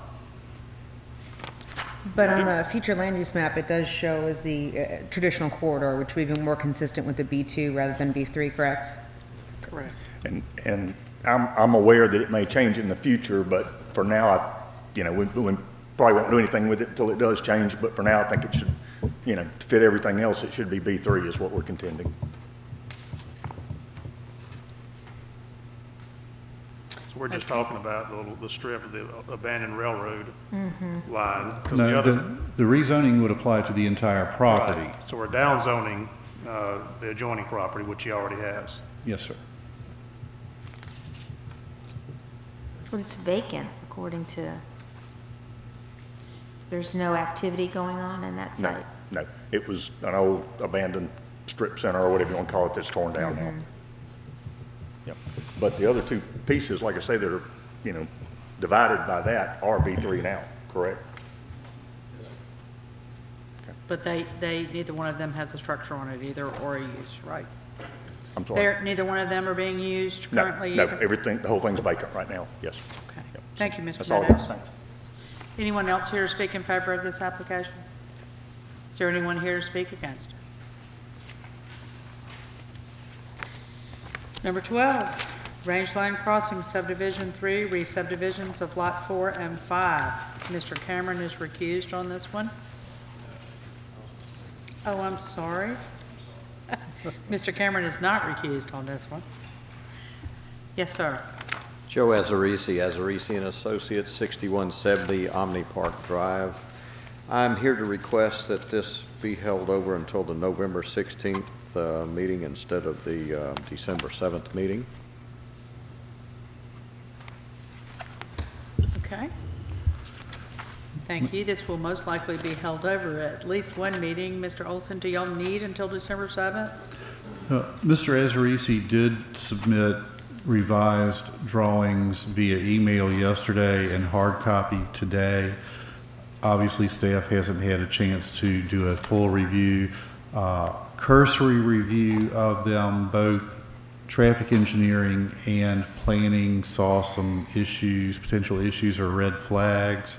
But on the future land use map, it does show as the traditional corridor, which would be more consistent with the B2 rather than B3, correct? Correct. And I'm aware that it may change in the future, but for now, we probably won't do anything with it until it does change, but for now, I think it should, to fit everything else, it should be B3 is what we're contending. So we're just talking about the strip of the abandoned railroad line. 'Cause No, the the rezoning would apply to the entire property. Right. So we're down zoning the adjoining property, which he already has. Yes, sir. But it's vacant, according to, there's no activity going on in that site? No, it was an old abandoned strip center or whatever you want to call it that's torn down now. Yep. But the other two pieces, like I say, that are, divided by that are B3 now, correct? But they, neither one of them has a structure on it either, or a use, right? I'm sorry. Neither one of them are being used No, currently no, either? everything, the whole thing's vacant right now, yes. Okay. Yep. Thank you, Mr. That's all. Meadows. Thanks. Anyone else here to speak in favor of this application? Is there anyone here to speak against it? Number 12, Range Line Crossing Subdivision 3, re-subdivisions of Lot 4 and 5. Mr. Cameron is recused on this one. Oh, I'm sorry. Mr. Cameron is not recused on this one. Yes, sir. Joe Azarisi and Associates, 6170 Omni Park Drive. I'm here to request that this be held over until the November 16th meeting instead of the December 7th meeting. Okay. Thank you. This will most likely be held over at least one meeting. Mr. Olson, do y'all need until December 7th? Mr. Azarisi did submit revised drawings via email yesterday and hard copy today. Obviously, staff hasn't had a chance to do a full review. Cursory review of them, both traffic engineering and planning, saw some issues, potential issues or red flags.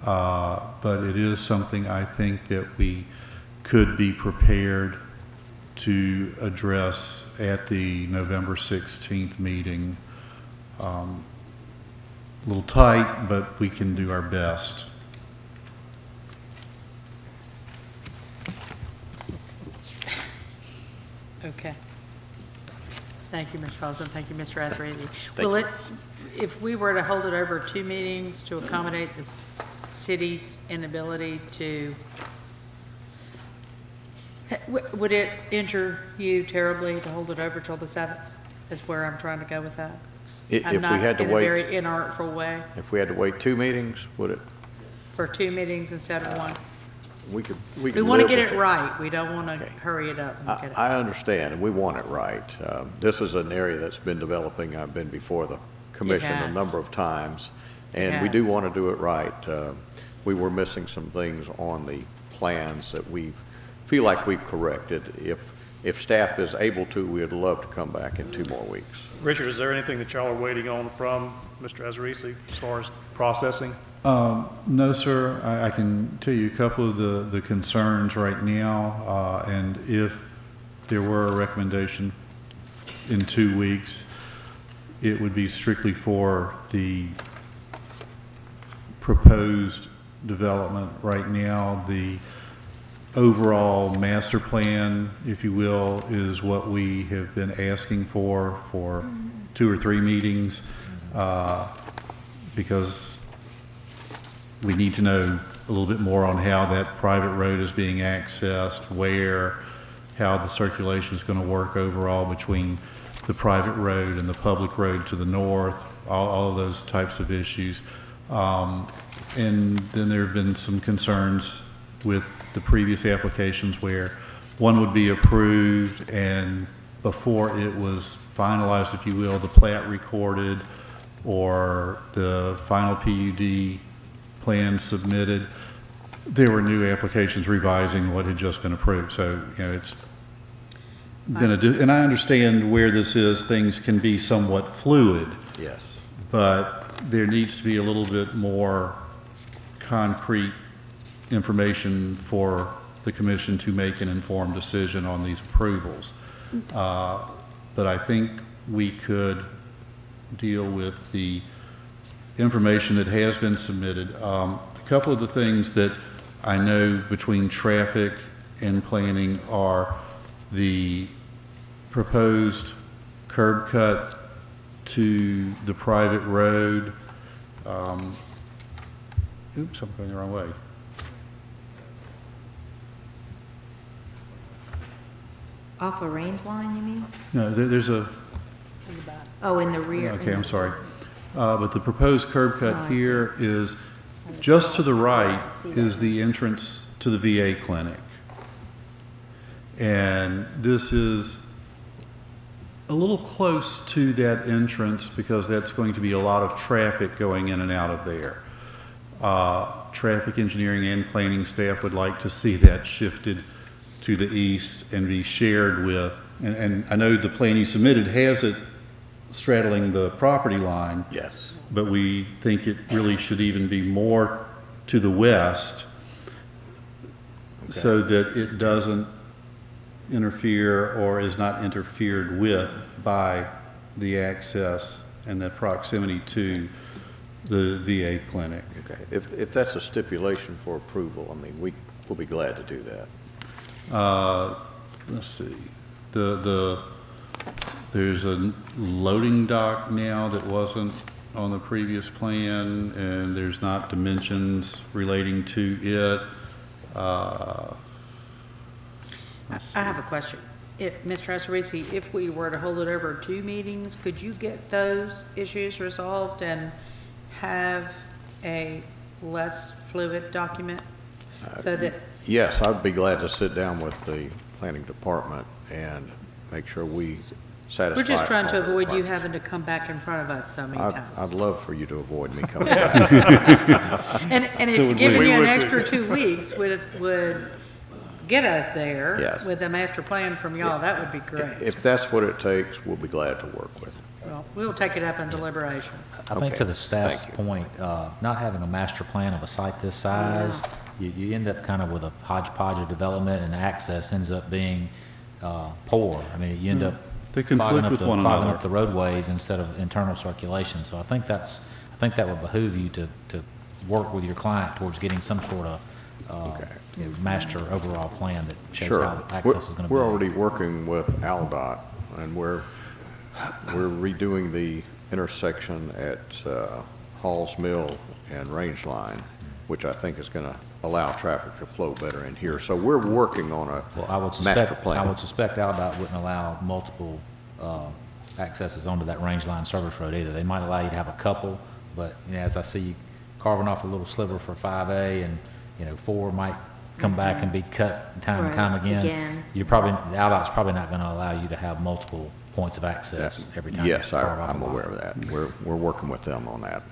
But it is something I think that we could be prepared to address at the November 16th meeting. A little tight, but we can do our best. Okay. Thank you, Mr. Osborne. Thank you, Mr. Azarisi. Will it, if we were to hold it over 2 meetings to accommodate the city's inability to, would it injure you terribly to hold it over till the 7th, is where I'm trying to go with that? If we had to in a wait, very inartful way, if we had to wait 2 meetings, would it? for 2 meetings instead of 1. We could We live want to get with it right. We don't want to hurry it up and get it. I understand, and we want it right. This is an area that's been developing. I've been before the commission a has. number of times, It and we do has. want to do it right. We were missing some things on the plans that we feel like we've corrected. If staff is able to, we'd love to come back in 2 more weeks. Richard, is there anything that y'all are waiting on from Mr. Azarisi as far as processing? No, sir. I can tell you a couple of the concerns right now, and if there were a recommendation in 2 weeks, it would be strictly for the proposed development. Right now, the overall master plan, if you will, is what we have been asking for 2 or 3 meetings, because we need to know a little bit more on how that private road is being accessed, where, how the circulation is going to work overall between the private road and the public road to the north, all of those types of issues. And then there have been some concerns with the previous applications where one would be approved and before it was finalized, if you will, the plat recorded or the final PUD plan submitted, there were new applications revising what had just been approved. So, you know, it's been and I understand where this is, things can be somewhat fluid. Yes. But there needs to be a little bit more concrete information for the commission to make an informed decision on these approvals. But I think we could deal with the information that has been submitted. A couple of the things that I know between traffic and planning are the proposed curb cut to the private road. Oops, I'm going the wrong way. Off a range line, you mean? No, there's a, Oh, in the rear. okay, I'm sorry. But the proposed curb Oh, cut I see. here is, just to the right is the entrance to the VA clinic. And this is a little close to that entrance because that's going to be a lot of traffic going in and out of there. traffic engineering and planning staff would like to see that shifted to the east and be shared with, and I know the plan you submitted has it straddling the property line. Yes. But we think it really should even be more to the west so that it doesn't interfere or is not interfered with by the access and the proximity to the VA clinic. Okay, if that's a stipulation for approval, I mean, we'll be glad to do that. Let's see, there's a loading dock now that wasn't on the previous plan, and there's not dimensions relating to it. I have a question. Mr. Asarisi, if we were to hold it over 2 meetings, could you get those issues resolved and have a less fluid document so that? Yes, I'd be glad to sit down with the planning department and make sure we satisfy. We're just trying to all the avoid you requirements. having to come back in front of us so many times. I'd love for you to avoid me coming back. And So if would giving we. you an We would extra too. 2 weeks would get us there Yes. with a master plan from y'all, that would be great. If that's what it takes, we'll be glad to work with it. Well, we'll take it up in deliberation. I think Okay, to the staff's thank you. point, not having a master plan of a site this size, you end up kind of with a hodgepodge of development, and access ends up being poor. I mean, you end up They clogging conflict up with the, one clogging another. up the roadways instead of internal circulation. So I think that would behoove you to work with your client towards getting some sort of master overall plan that shows Sure. how access is going to be. We're already working with AlDOT, and we're redoing the intersection at Halls Mill and Range Line, which I think is going to allow traffic to flow better in here. So we're working on a Well, I would master plan. suspect AlDOT wouldn't allow multiple accesses onto that range line service road either. They might allow you to have a couple, but, you know, as I see you carving off a little sliver for 5A, and, you know, 4 might come back and be cut time and time Right, again. again. AlDOT's probably not gonna allow you to have multiple points of access every time. you Yes, carve off a I'm lot. aware of that. We're working with them on that.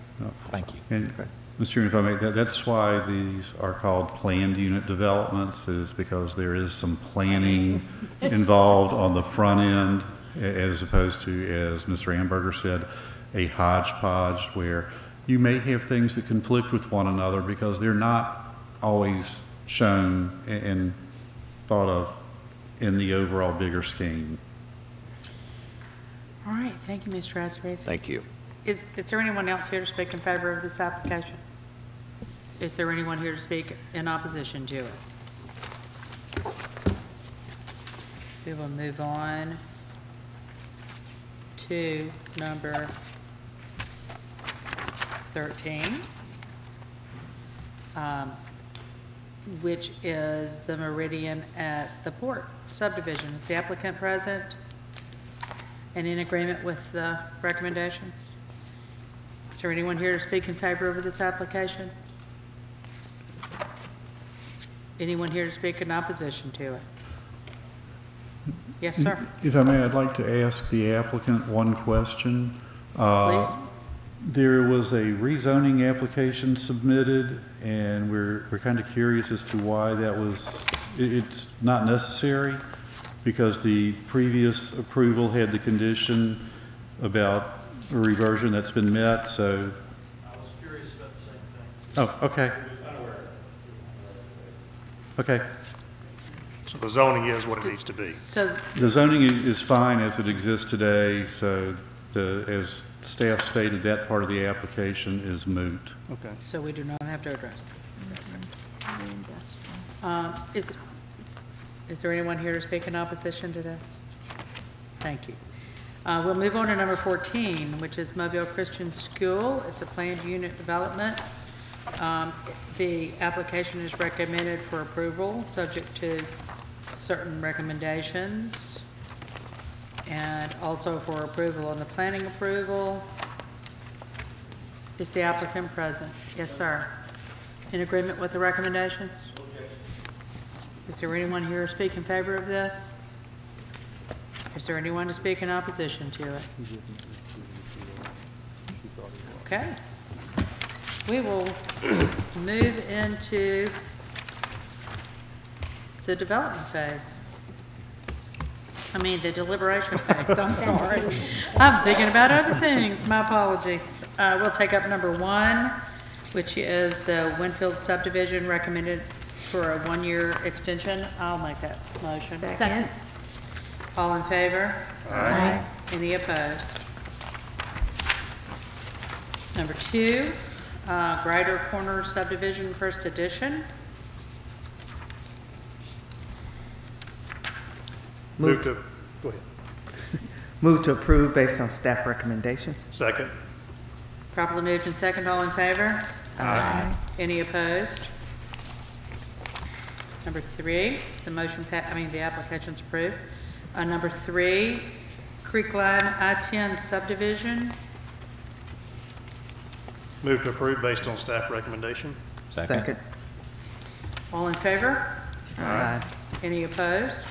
Thank you. And, Mr. Chairman, if I may, that's why these are called planned unit developments, is because there is some planning involved on the front end, as opposed to, as Mr. Amberger said, a hodgepodge where you may have things that conflict with one another because they're not always shown and thought of in the overall bigger scheme. All right, thank you, Mr. Asarisi. Thank you. Is there anyone else here to speak in favor of this application? Is there anyone here to speak in opposition to it? We will move on to number 13, which is the Meridian at the Port subdivision. Is the applicant present and in agreement with the recommendations? Is there anyone here to speak in favor of this application? Anyone here to speak in opposition to it? Yes, sir. If I may, I'd like to ask the applicant one question. Please. There was a rezoning application submitted, and we're kind of curious as to why that was, it's not necessary, because the previous approval had the condition about a reversion that's been met, so. I was curious about the same thing. Oh, okay. Okay. So the zoning is what it needs to be. So, The zoning is fine as it exists today, so as staff stated, that part of the application is moot. Okay. so we do not have to address that. Is there anyone here to speak in opposition to this? Thank you. We'll move on to number 14, which is Mobile Christian School. It's a planned unit development. The application is recommended for approval, subject to certain recommendations, and also for approval on the planning approval. Is the applicant present? Yes, sir. In agreement with the recommendations? Is there anyone here to speak in favor of this? Is there anyone to speak in opposition to it? Okay. We will move into the development phase. The deliberation phase, I'm sorry. I'm thinking about other things, my apologies. We'll take up number 1, which is the Winfield subdivision recommended for a 1-year extension. I'll make that motion. Second. All in favor? Aye. Any opposed? Number 2, Grider Corner subdivision, first edition. Move to, go ahead. Move to approve based on staff recommendations. Second. Properly moved and second, all in favor? Aye. Any opposed? Number 3, the application's approved. Number 3, Creekline I-10 subdivision. Move to approve based on staff recommendation. Second. All in favor? Aye. Any opposed?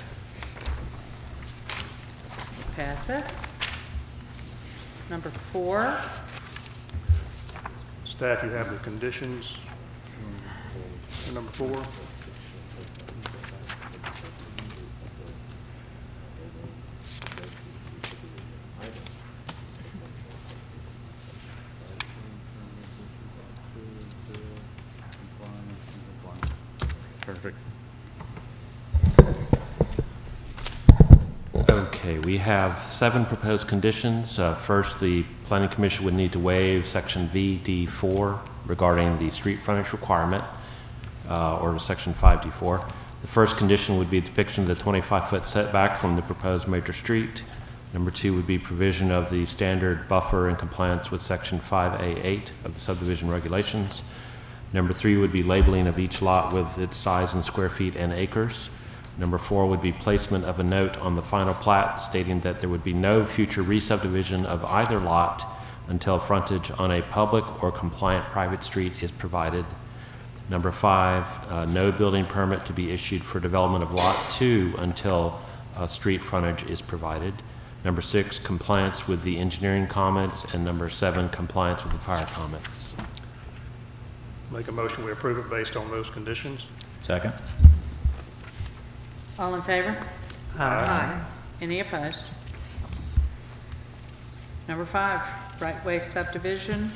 Passes. Number 4, Staff, you have the conditions for number 4. Perfect. Okay, we have 7 proposed conditions. First, the Planning Commission would need to waive Section VD4 regarding the street frontage requirement, or Section 5D4. The first condition would be depiction of the 25-foot setback from the proposed major street. Number 2 would be provision of the standard buffer in compliance with Section 5A8 of the subdivision regulations. Number 3 would be labeling of each lot with its size in square feet and acres. Number 4 would be placement of a note on the final plat stating that there would be no future re-subdivision of either lot until frontage on a public or compliant private street is provided. Number 5, no building permit to be issued for development of Lot 2 until street frontage is provided. Number 6, compliance with the engineering comments. And number 7, compliance with the fire comments. Make a motion, we approve it based on those conditions. Second. all in favor? Aye. Any opposed? Number 5, right-way subdivision.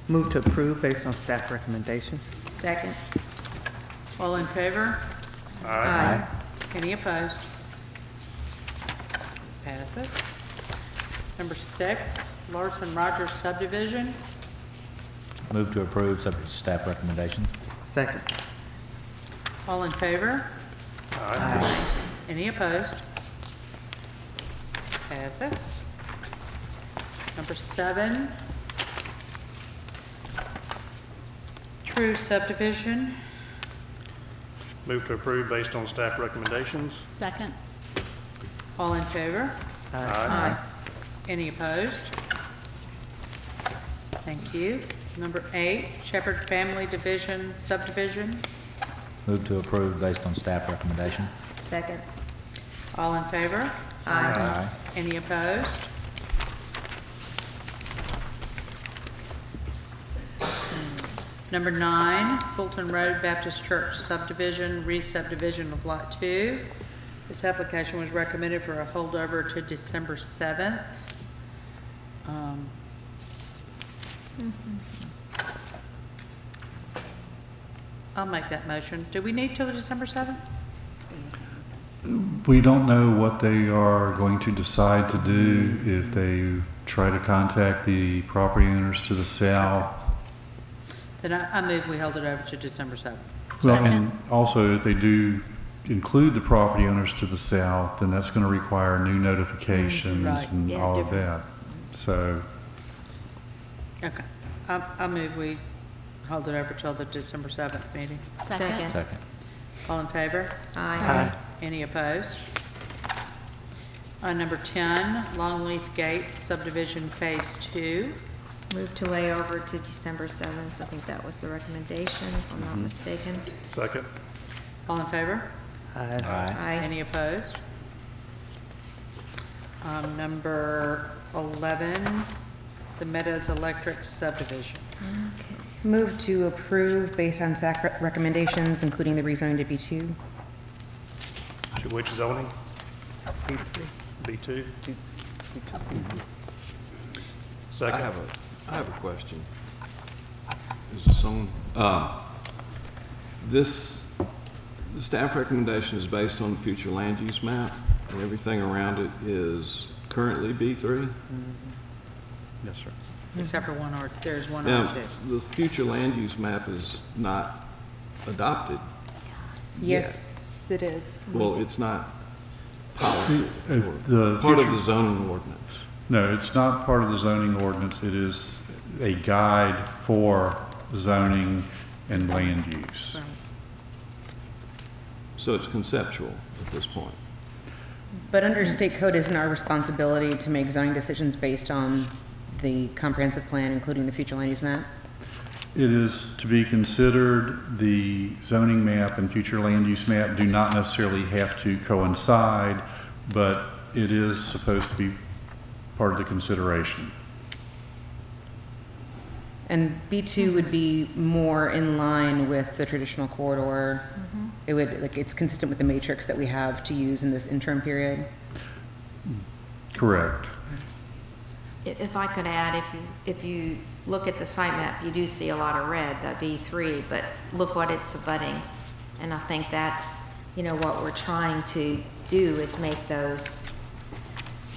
Move to approve based on staff recommendations. Second. All in favor? Aye. Any opposed? Passes. Number 6, Larson Rogers subdivision. Move to approve, subject to staff recommendation. Second. All in favor? Aye. Any opposed? Passes. Number 7, True subdivision. Move to approve based on staff recommendations. Second. All in favor? Aye. Any opposed? Thank you. Number 8, Shepherd Family Division subdivision. Move to approve based on staff recommendation. Second. All in favor? Aye. Any opposed? Number 9, Fulton Road Baptist Church subdivision, re-subdivision of Lot 2. This application was recommended for a holdover to December 7th. I'll make that motion. Do we need till December 7th? We don't know what they are going to decide to do, if they try to contact the property owners to the south. Then I move we hold it over to December 7th. Well, and also if they do include the property owners to the south, then that's going to require new notifications Right. and Yeah, all of different. that. So, Okay. I move we hold it over till the December 7th meeting. Second. Second. All in favor? Aye. Any opposed? Number 10, Longleaf Gates subdivision phase 2. Move to lay over to December 7th. I think that was the recommendation, if I'm not mistaken. Second. All in favor? Aye. Aye. Any opposed? Number 11, the Meadows Electric subdivision. Okay. Move to approve based on SAC recommendations, including the rezoning to B2. To which zoning? B2? Second. I have a question. Is this on? This, the staff recommendation is based on the future land use map, and everything around it is currently B3? Yes, sir. Except for there's one Now, R2. the future land use map is not adopted. Yes, it is. Well, it's not policy, or The part of future- the zoning ordinance. No, it's not part of the zoning ordinance. It is a guide for zoning and land use. So it's conceptual at this point. But under state code, isn't our responsibility to make zoning decisions based on the comprehensive plan, including the future land use map? It is to be considered. The zoning map and future land use map do not necessarily have to coincide, but it is supposed to be part of the consideration. And B2 would be more in line with the traditional corridor. It would, like, it's consistent with the matrix that we have to use in this interim period. Correct. If I could add, if you look at the site map, you do see a lot of red, that B3, but look what it's abutting. And I think that's, what we're trying to do is make those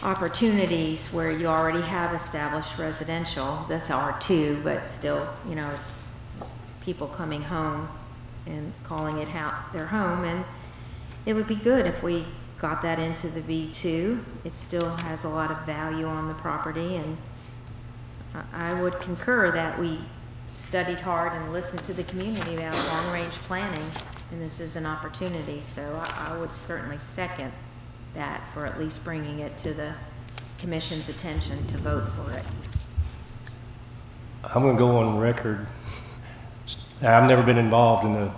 opportunities where you already have established residential, that's R2, but still, it's people coming home and calling it their home, and it would be good if we got that into the B2. It still has a lot of value on the property, and I would concur that we studied hard and listened to the community about long-range planning, and this is an opportunity, so I would certainly second that for at least bringing it to the commission's attention to vote for it. I'm going to go on record. I've never been involved in a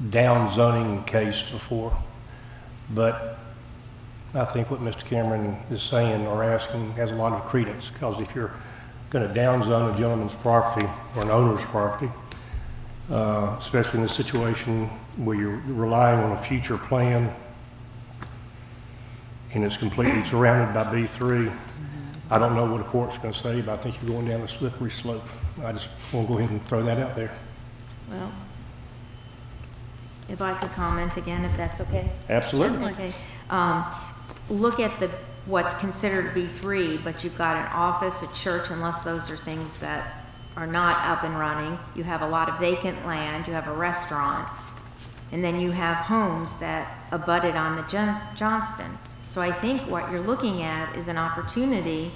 down zoning case before, but I think what Mr. Cameron is saying or asking has a lot of credence, because if you're going to down zone a gentleman's property or an owner's property, especially in a situation where you're relying on a future plan and it's completely surrounded by B3, I don't know what a court's going to say, but I think you're going down a slippery slope. I just want to go ahead and throw that out there. Well, if I could comment again, if that's okay? Absolutely. Okay. Look at what's considered B3, but you've got an office, a church, unless those are things that are not up and running. You have a lot of vacant land, you have a restaurant, and then you have homes that abutted on the Johnston. So I think what you're looking at is an opportunity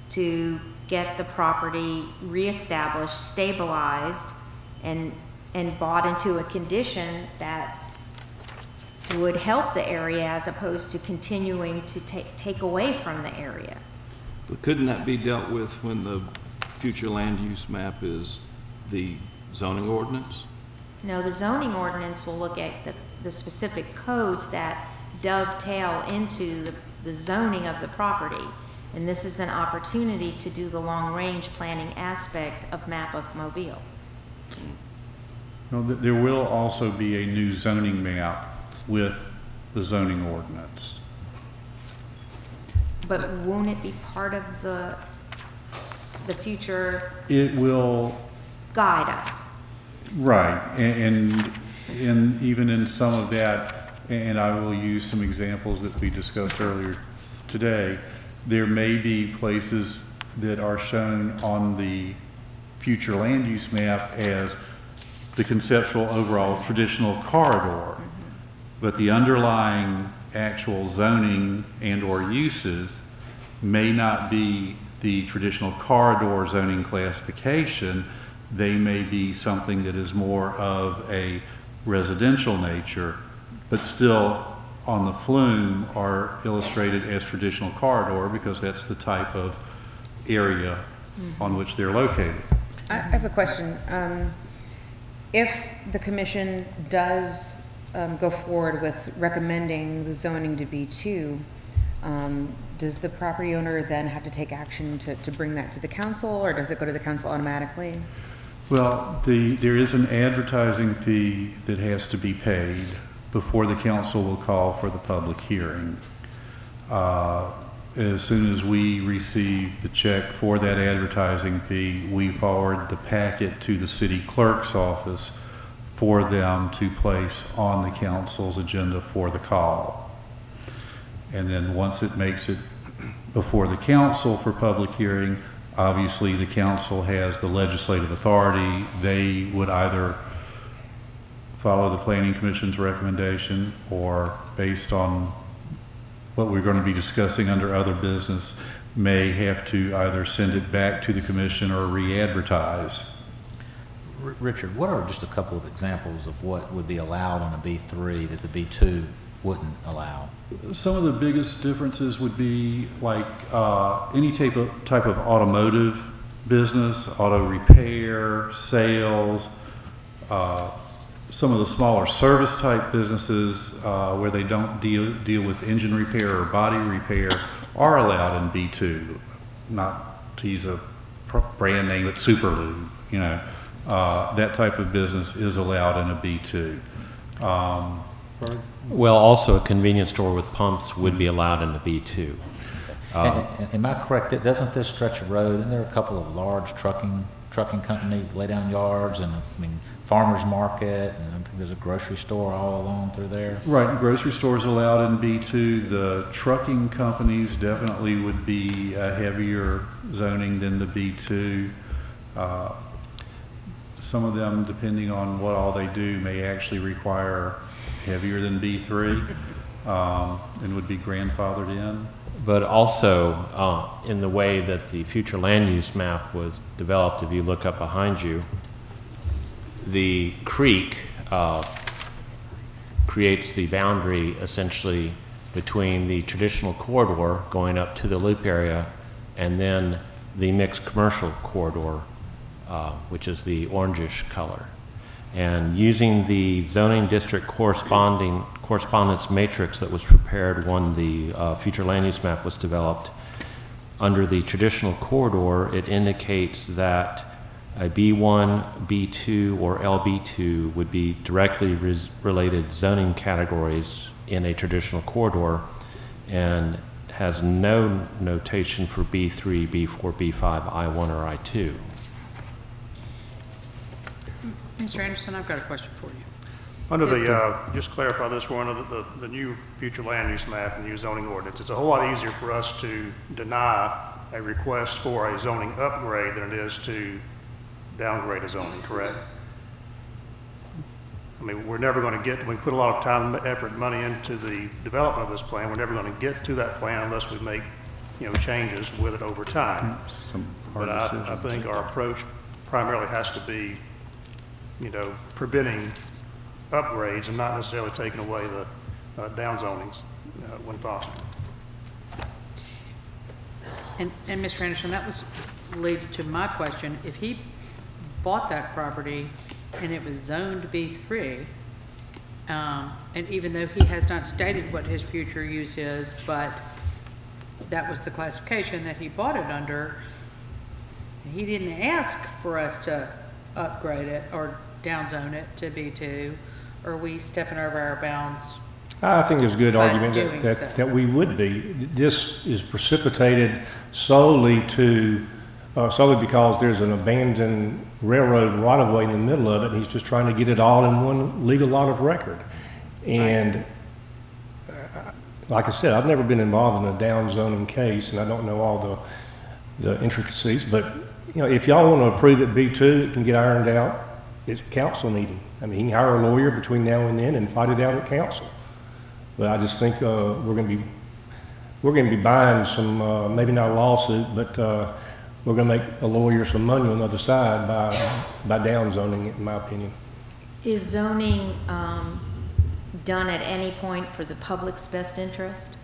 to get the property reestablished, stabilized, and bought into a condition that would help the area as opposed to continuing to take away from the area. But couldn't that be dealt with when the future land use map is the zoning ordinance? No, the zoning ordinance will look at the specific codes that dovetail into the zoning of the property. And this is an opportunity to do the long-range planning aspect of map of Mobile. Well, there will also be a new zoning map with the zoning ordinance. But won't it be part of the future? It will guide us. Right, and even in some of that, and I will use some examples that we discussed earlier today, there may be places that are shown on the future land use map as the conceptual overall traditional corridor, but the underlying actual zoning and or uses may not be the traditional corridor zoning classification. They may be something that is more of a residential nature, but still on the flume are illustrated as traditional corridor because that's the type of area on which they're located. I have a question. If the commission does go forward with recommending the zoning to B2, does the property owner then have to take action to bring that to the council, or does it go to the council automatically? Well, there is an advertising fee that has to be paid before the council will call for the public hearing. As soon as we receive the check for that advertising fee, we forward the packet to the city clerk's office for them to place on the council's agenda for the call. And then once it makes it before the council for public hearing, obviously the council has the legislative authority. They would either follow the Planning Commission's recommendation, or based on what we're going to be discussing under other business, may have to either send it back to the commission or re-advertise. Richard, what are just a couple of examples of what would be allowed on a B3 that the B2 wouldn't allow? Some of the biggest differences would be like any type of automotive business, auto repair, sales, some of the smaller service type businesses where they don't deal with engine repair or body repair are allowed in B2. Not to use a brand name, but Superlube, you know, that type of business is allowed in a B2. Well, also a convenience store with pumps would be allowed in the B2. Am I correct? That doesn't this stretch of road, and there are a couple of large trucking companies, lay down yards, and I mean farmers market, and I think there's a grocery store all along through there. Right, grocery stores allowed in B2. The trucking companies definitely would be a heavier zoning than the B2. Some of them, depending on what all they do, may actually require heavier than B3 and would be grandfathered in. But also, in the way that the future land use map was developed, if you look up behind you, the creek creates the boundary essentially between the traditional corridor going up to the loop area and then the mixed commercial corridor, which is the orangish color. And using the zoning district correspondence matrix that was prepared when the future land use map was developed, under the traditional corridor, it indicates that a B1, B2, or LB2 would be directly related zoning categories in a traditional corridor, and has no notation for B3, B4, B5, I1, or I2. Mr. Anderson, I've got a question for you. Under the, just clarify this one, under the new future land use map and new zoning ordinance, it's a whole lot easier for us to deny a request for a zoning upgrade than it is to downgrade a zoning, correct? I mean, we're never going to get, we put a lot of time, effort, and money into the development of this plan. We're never going to get to that plan unless we make, you know, changes with it over time. But I think our approach primarily has to be, you know, preventing upgrades and not necessarily taking away the down zonings when possible. And Mr. Anderson, that leads to my question. If he bought that property and it was zoned B3, and even though he has not stated what his future use is, but that was the classification that he bought it under, he didn't ask for us to upgrade it or downzone it to B2, or are we stepping over our bounds? I think there's a good by argument doing so? that we would be. This is precipitated solely because there's an abandoned railroad right-of-way in the middle of it, and he's just trying to get it all in one legal lot of record. And like I said, I've never been involved in a downzoning case, and I don't know all the intricacies, but you know, if y'all want to approve it B2, it can get ironed out at council meeting. I mean, he can hire a lawyer between now and then and fight it out at council. But I just think we're going to be buying some, maybe not a lawsuit, but we're going to make a lawyer some money on the other side by downzoning it, in my opinion. Is zoning done at any point for the public's best interest?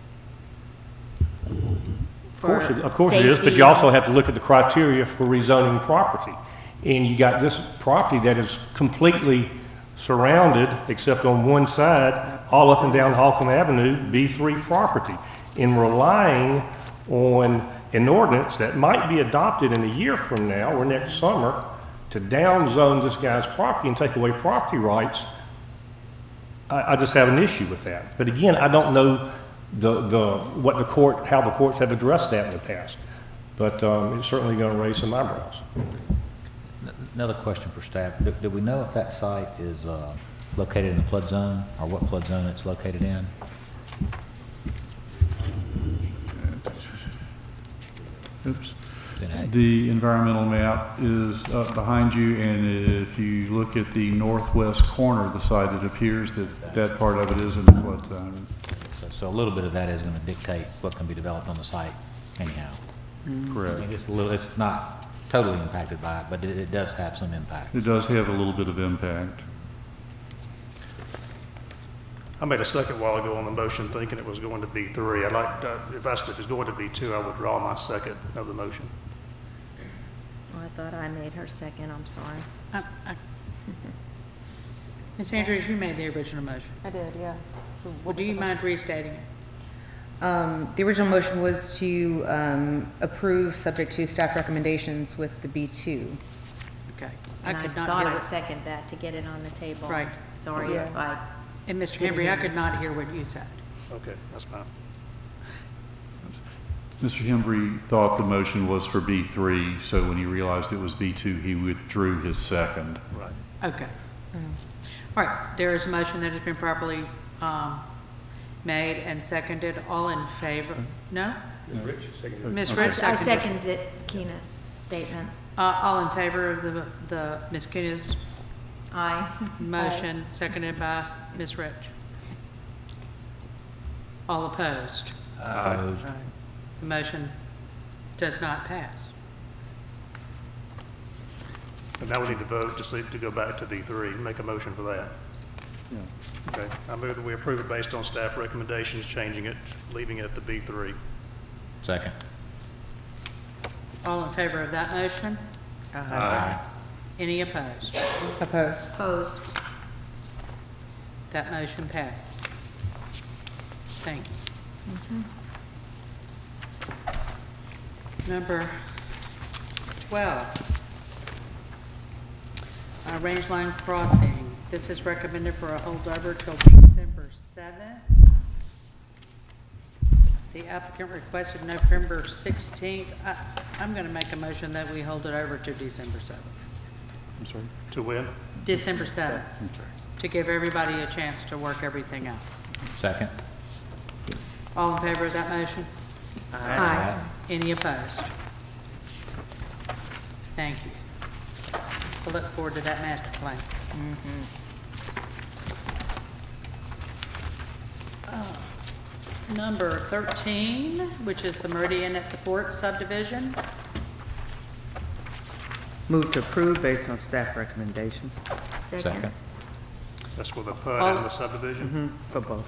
Of course it is, but you also have to look at the criteria for rezoning property. And you got this property that is completely surrounded, except on one side, all up and down Holcomb Avenue, B3 property. in relying on an ordinance that might be adopted in a year from now or next summer to downzone this guy's property and take away property rights, I just have an issue with that. But again, I don't know how the courts have addressed that in the past. But it's certainly going to raise some eyebrows. Another question for staff. Do we know if that site is located in a flood zone, or what flood zone it's located in? Oops. The environmental map is up behind you, and if you look at the northwest corner of the site, it appears that that part of it is in the flood zone. So a little bit of that is going to dictate what can be developed on the site anyhow. Correct. I mean, it's not totally impacted by it, but it does have some impact. It does have a little bit of impact. I made a second while ago on the motion thinking it was going to be 3. I'd like, if it's going to be 2, I would draw my second of the motion. Oh, I thought I made her second, I'm sorry. Ms. Andrews, you made the original motion. I did, yeah. So Well, do you mind restating it? The original motion was to approve subject to staff recommendations with the B2. Okay. And I could not thought hear I what- seconded that to get it on the table. Right. Sorry if I, And Mr. Henry, I could not hear what you said. Okay, that's fine. Mr. Hembry thought the motion was for B3, so when he realized it was B2, he withdrew his second. Right. Okay. All right, there is a motion that has been properly made and seconded. All in favor? No? Ms. Rich seconded. Ms. Okay. Rich I seconded. seconded Keena's statement. All in favor of the Ms. Keena's Aye. motion, seconded by Ms. Rich? All opposed? Opposed. Right. The motion does not pass. And now we need to vote to go back to B3, make a motion for that. Okay, I move that we approve it based on staff recommendations, changing it, leaving it at the B3. Second. All in favor of that motion? Aye. Any opposed? Opposed. Opposed. That motion passes. Thank you. Number 12. Range Line Crossing. This is recommended for a holdover till December 7th. The applicant requested November 16th. I'm going to make a motion that we hold it over to December 7th. I'm sorry? To win? December 7th, to give everybody a chance to work everything out. Second. All in favor of that motion? Aye. Any opposed? Thank you. I look forward to that master plan. Number 13, which is the Meridian at the Port subdivision. Move to approve based on staff recommendations. Second. That's for the PUD and the subdivision? For both.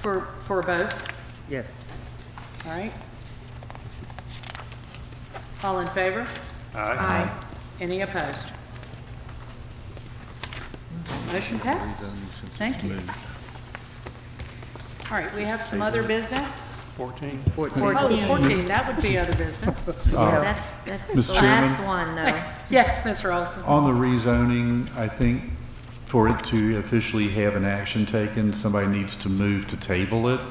For both, Yes. all right? All in favor? Aye. Any opposed? Motion passes. Thank you. All right, we have some other business. 14? 14. Oh, 14, that would be other business. That's the Mr. last Chairman? one, though. Yes, Mr. Olson. On the rezoning, I think for it to officially have an action taken, somebody needs to move to table it,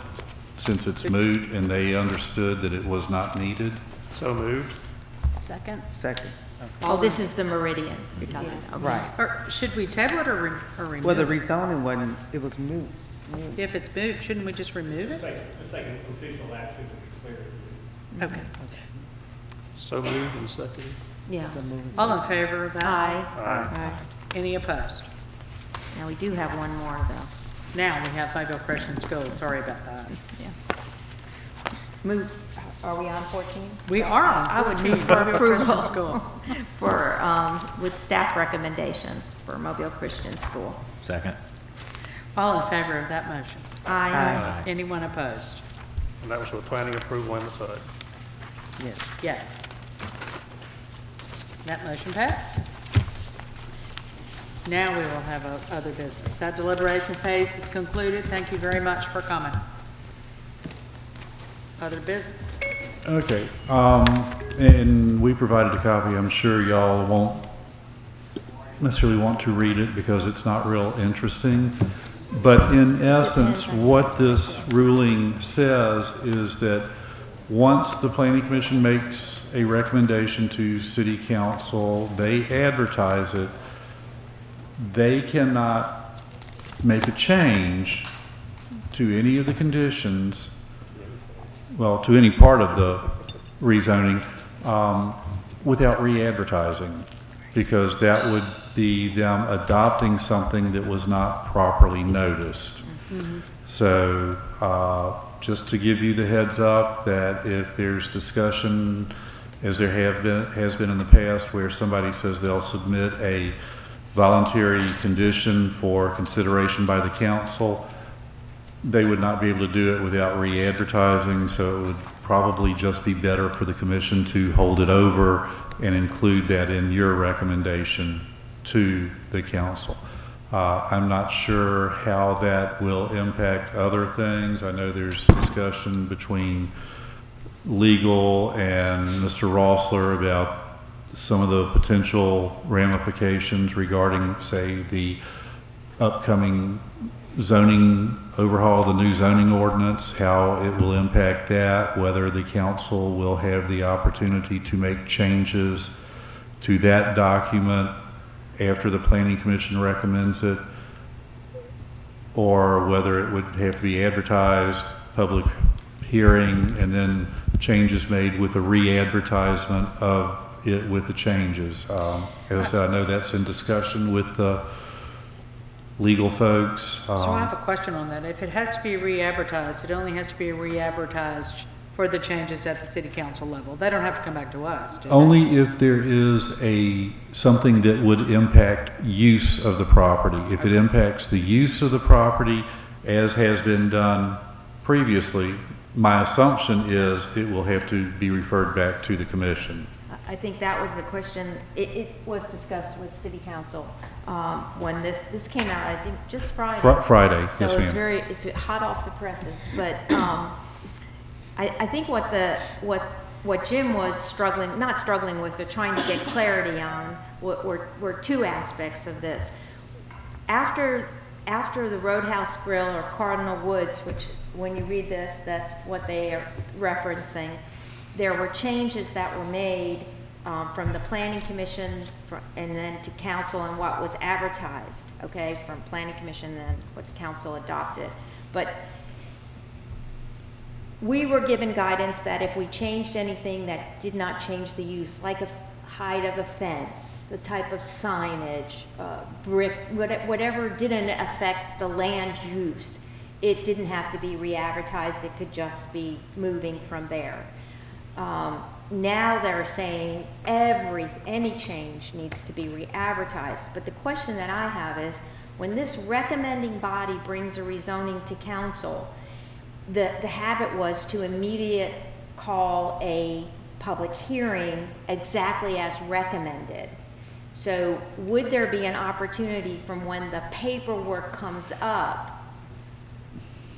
since it's moot and they understood that it was not needed. So moved. Second. Second. Oh, this is the Meridian you're talking Yes. about. Right. Or should we table it or remove Well, the it? rezoning wasn't, it was moot. If it's moved, shouldn't we just remove it? Let's take an official action to be clear. Okay. So moved and seconded. Yeah. All in favor of that? Aye. Aye. Any opposed? Now, we do have one more, though. Now we have Mobile Christian School. Sorry about that. Move, are we on 14? We are on I would 14, move for Mobile Christian approval School. for, with staff recommendations for Mobile Christian School. Second. All in favor of that motion? Aye. Anyone opposed? And that was for planning approval and the PUD. Yes. Yes. That motion passes. Now we will have other business. That deliberation phase is concluded. Thank you very much for coming. Other business? Okay, and we provided a copy. I'm sure y'all won't necessarily want to read it because it's not real interesting. But in essence, what this ruling says is that once the Planning Commission makes a recommendation to City Council, they advertise it. They cannot make a change to any of the conditions, well, to any part of the rezoning, without re-advertising, because that would be them adopting something that was not properly noticed. So just to give you the heads up that if there's discussion, as there has been in the past, where somebody says they'll submit a voluntary condition for consideration by the council, they would not be able to do it without re-advertising, so it would probably just be better for the commission to hold it over and include that in your recommendation to the council. I'm not sure how that will impact other things. I know there's discussion between legal and Mr. Rossler about some of the potential ramifications regarding, say, the upcoming zoning overhaul, the new zoning ordinance, how it will impact that, whether the council will have the opportunity to make changes to that document after the Planning Commission recommends it, or whether it would have to be advertised, public hearing, and then changes made with a re-advertisement of it with the changes. As I said, I know that's in discussion with the legal folks. So I have a question on that. If it has to be re-advertised, it only has to be re-advertised for the changes at the city council level. They don't have to come back to us, do they? Only if there is something that would impact use of the property. If it impacts the use of the property, as has been done previously, my assumption is it will have to be referred back to the commission. I think that was the question. It was discussed with City Council when this came out, I think just Friday. Friday, so yes, ma'am. It's hot off the presses. But I think what Jim was not struggling with, but trying to get clarity on were two aspects of this. After the Roadhouse Grill or Cardinal Woods, which when you read this, that's what they are referencing, there were changes that were made from the Planning Commission and then to council and what was advertised, okay, from Planning Commission and what the council adopted. But we were given guidance that if we changed anything that did not change the use, like a height of a fence, the type of signage, brick, whatever didn't affect the land use, it didn't have to be re-advertised. It could just be moving from there. Now they're saying any change needs to be re-advertised. But the question that I have is, when this recommending body brings a rezoning to council, the habit was to immediately call a public hearing exactly as recommended. So would there be an opportunity from when the paperwork comes up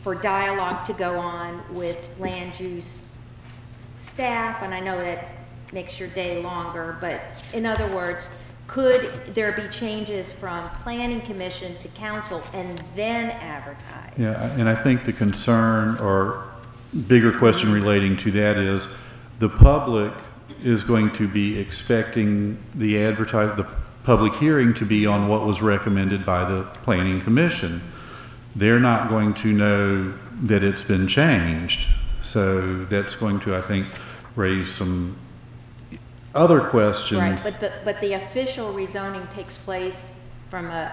for dialogue to go on with land use staff? And I know that makes your day longer, but in other words, could there be changes from Planning Commission to council and then advertise? Yeah, and I think the concern or bigger question relating to that is the public is going to be expecting the public hearing to be on what was recommended by the Planning Commission. They're not going to know that it's been changed. So that's going to, I think, raise some other questions. Right, but the official rezoning takes place from a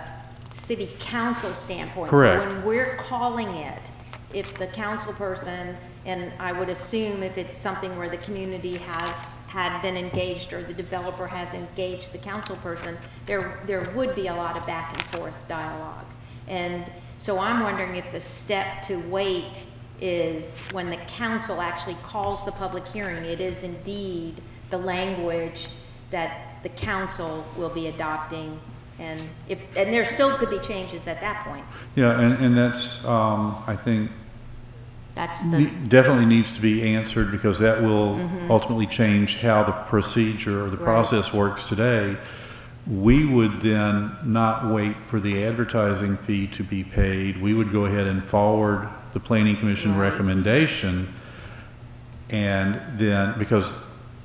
city council standpoint. Correct. So when we're calling it, if the council person, and I would assume if it's something where the community had been engaged or the developer has engaged the council person, there would be a lot of back and forth dialogue. And so I'm wondering if the step to wait is when the council actually calls the public hearing, it is indeed the language that the council will be adopting, and there still could be changes at that point. Yeah, and that's I think That's the, Definitely needs to be answered, because that will ultimately change how the procedure or the Right. process works today. We would then not wait for the advertising fee to be paid. We would go ahead and forward the planning commission Right. recommendation, and then, because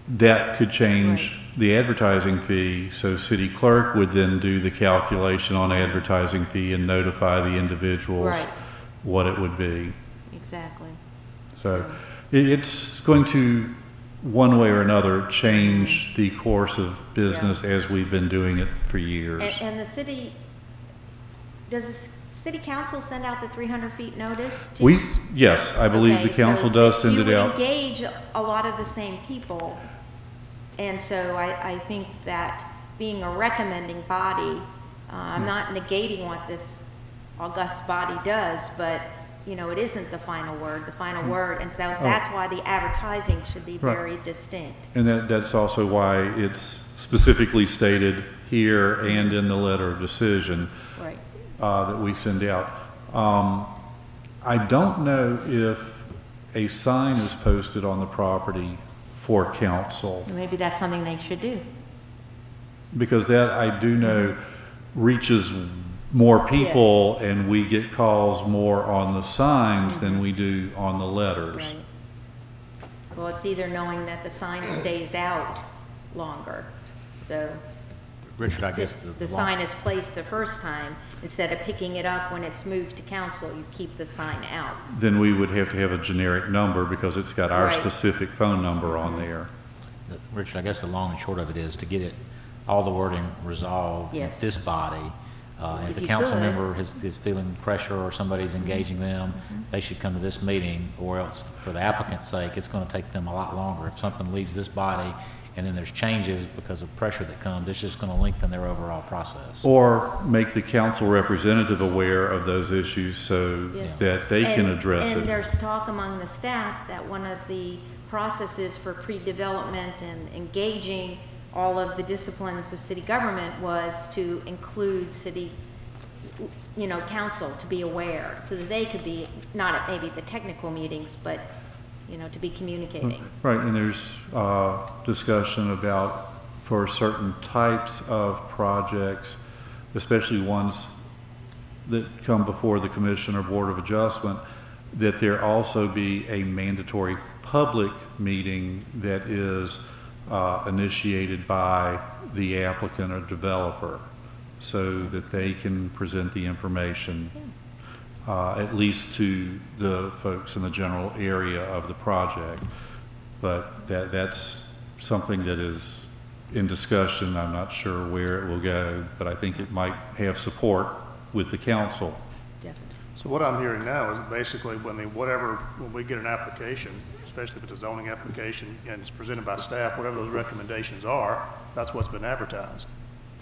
that could change the advertising fee, so city clerk would then do the calculation on advertising fee and notify the individuals Right. what it would be. exactly. So it's going to, one way or another, change the course of business as we've been doing it for years. And the city, does the city council send out the 300 feet notice? to- Yes, I believe the Okay, council so does send it You out. would engage a lot of the same people, and so I think that being a recommending body, I'm not negating what this august body does, but, you know, it isn't the final word, and so that's why the advertising should be Right. very distinct. And that's also why it's specifically stated here and in the letter of decision Right. that we send out. I don't know if a sign is posted on the property for council, Maybe that's something they should do. because that, I do know, reaches more people, and we get calls more on the signs than we do on the letters. Right. Well, it's either knowing that the sign stays out longer, so. Richard, I guess The sign is placed the first time, instead of picking it up when it's moved to council, you keep the sign out. Then we would have to have a generic number, because it's got our Right. specific phone number on there. Richard, I guess the long and short of it is to get it, all the wording resolved in Yes. this body. And if If the you council could. member is feeling pressure or somebody's engaging them, they should come to this meeting, or else for the applicant's sake, it's gonna take them a lot longer. If something leaves this body and then there's changes because of pressure that comes, it's just gonna lengthen their overall process. Or make the council representative aware of those issues so Yes. that they can And- address And it. there's talk among the staff that one of the processes for pre-development and engaging all of the disciplines of city government was to include city, you know, council to be aware, so that they could be, not at maybe the technical meetings, but, you know, to be communicating. Right, and there's discussion about, for certain types of projects, especially ones that come before the Commission or Board of Adjustment, that there also be a mandatory public meeting that is initiated by the applicant or developer, so that they can present the information, at least to the folks in the general area of the project. But that's something that is in discussion. I'm not sure where it will go, but I think it might have support with the council. Definitely. So what I'm hearing now is basically when we get an application, especially if it's a zoning application and it's presented by staff, whatever those recommendations are, that's what's been advertised.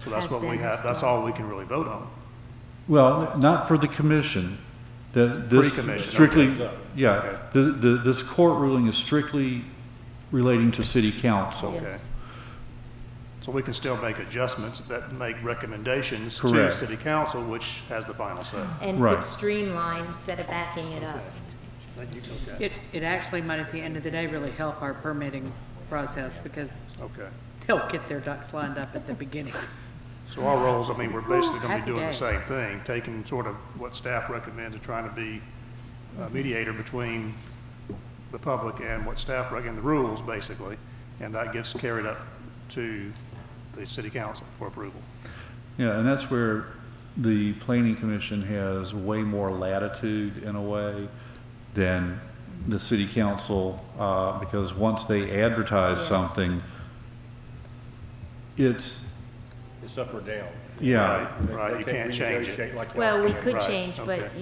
So that's Has what we been have, as that's well. all we can really vote on. Well, not for the commission. This Pre-commission, strictly, okay. yeah, this court ruling is strictly relating to city council. Okay. So we can still make adjustments that make recommendations to Correct. city council, which has the final say. And Right. could streamline instead of backing it up. Okay. It actually might, at the end of the day, really help our permitting process, because Okay. they'll get their ducks lined up at the beginning. So our roles, I mean, we're basically going to Happy be doing the day. same thing, taking sort of what staff recommends and trying to be a mediator between the public and what staff recommend, the rules, basically, and that gets carried up to the city council for approval. Yeah, and that's where the planning commission has way more latitude in a way than the city council, because once they advertise Yes. something, it's, It's up or down. yeah, Right, you can't change it. renegotiate like y'all Well, we can. could Right, change, but okay.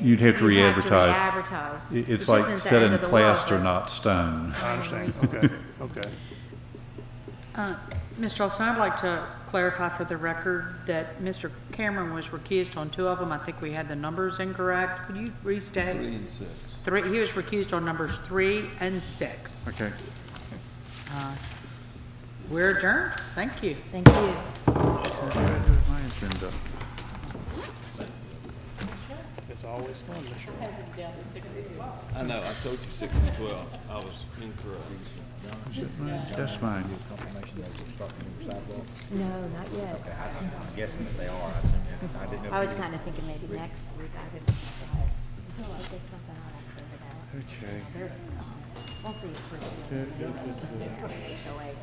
you'd have to you re-advertise. re-advertise, It's which like isn't the set end in of the world, plaster, but- not stone. I understand, okay, okay. Mr. Olson, I'd like to clarify for the record that Mr. Cameron was recused on 2 of them. I think we had the numbers incorrect. Could you restate? 3 and 6. He was recused on numbers 3 and 6. Okay. We're adjourned. Thank you. Thank you. My agenda. It's It's always fun, Mr. Roth. I know, I told you 6 to 12. I was incorrect. That's fine. Confirmation that we're starting new sidewalks? No, not yet. Okay, I'm guessing that they are. I assume, I didn't know. I was kind of thinking maybe next week I could decide. Until I get something on, I'll send it out. Okay. There's, we'll see.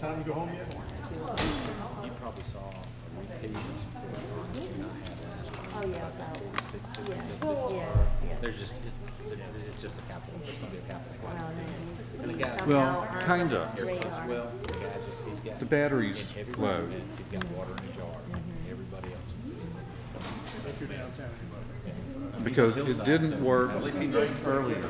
Time to go home yet? You probably saw a repeat of some correspondence you and I had last week. Oh, yeah, about, Yes. There's just, it's just a capital, it's gonna be a capital. And the guy. Well, kinda. Well, the guy's just, he's got. The battery's in every low. residence, he's got water in a jar, everybody else. Take your downtown. Because it didn't work At least he drank earlier.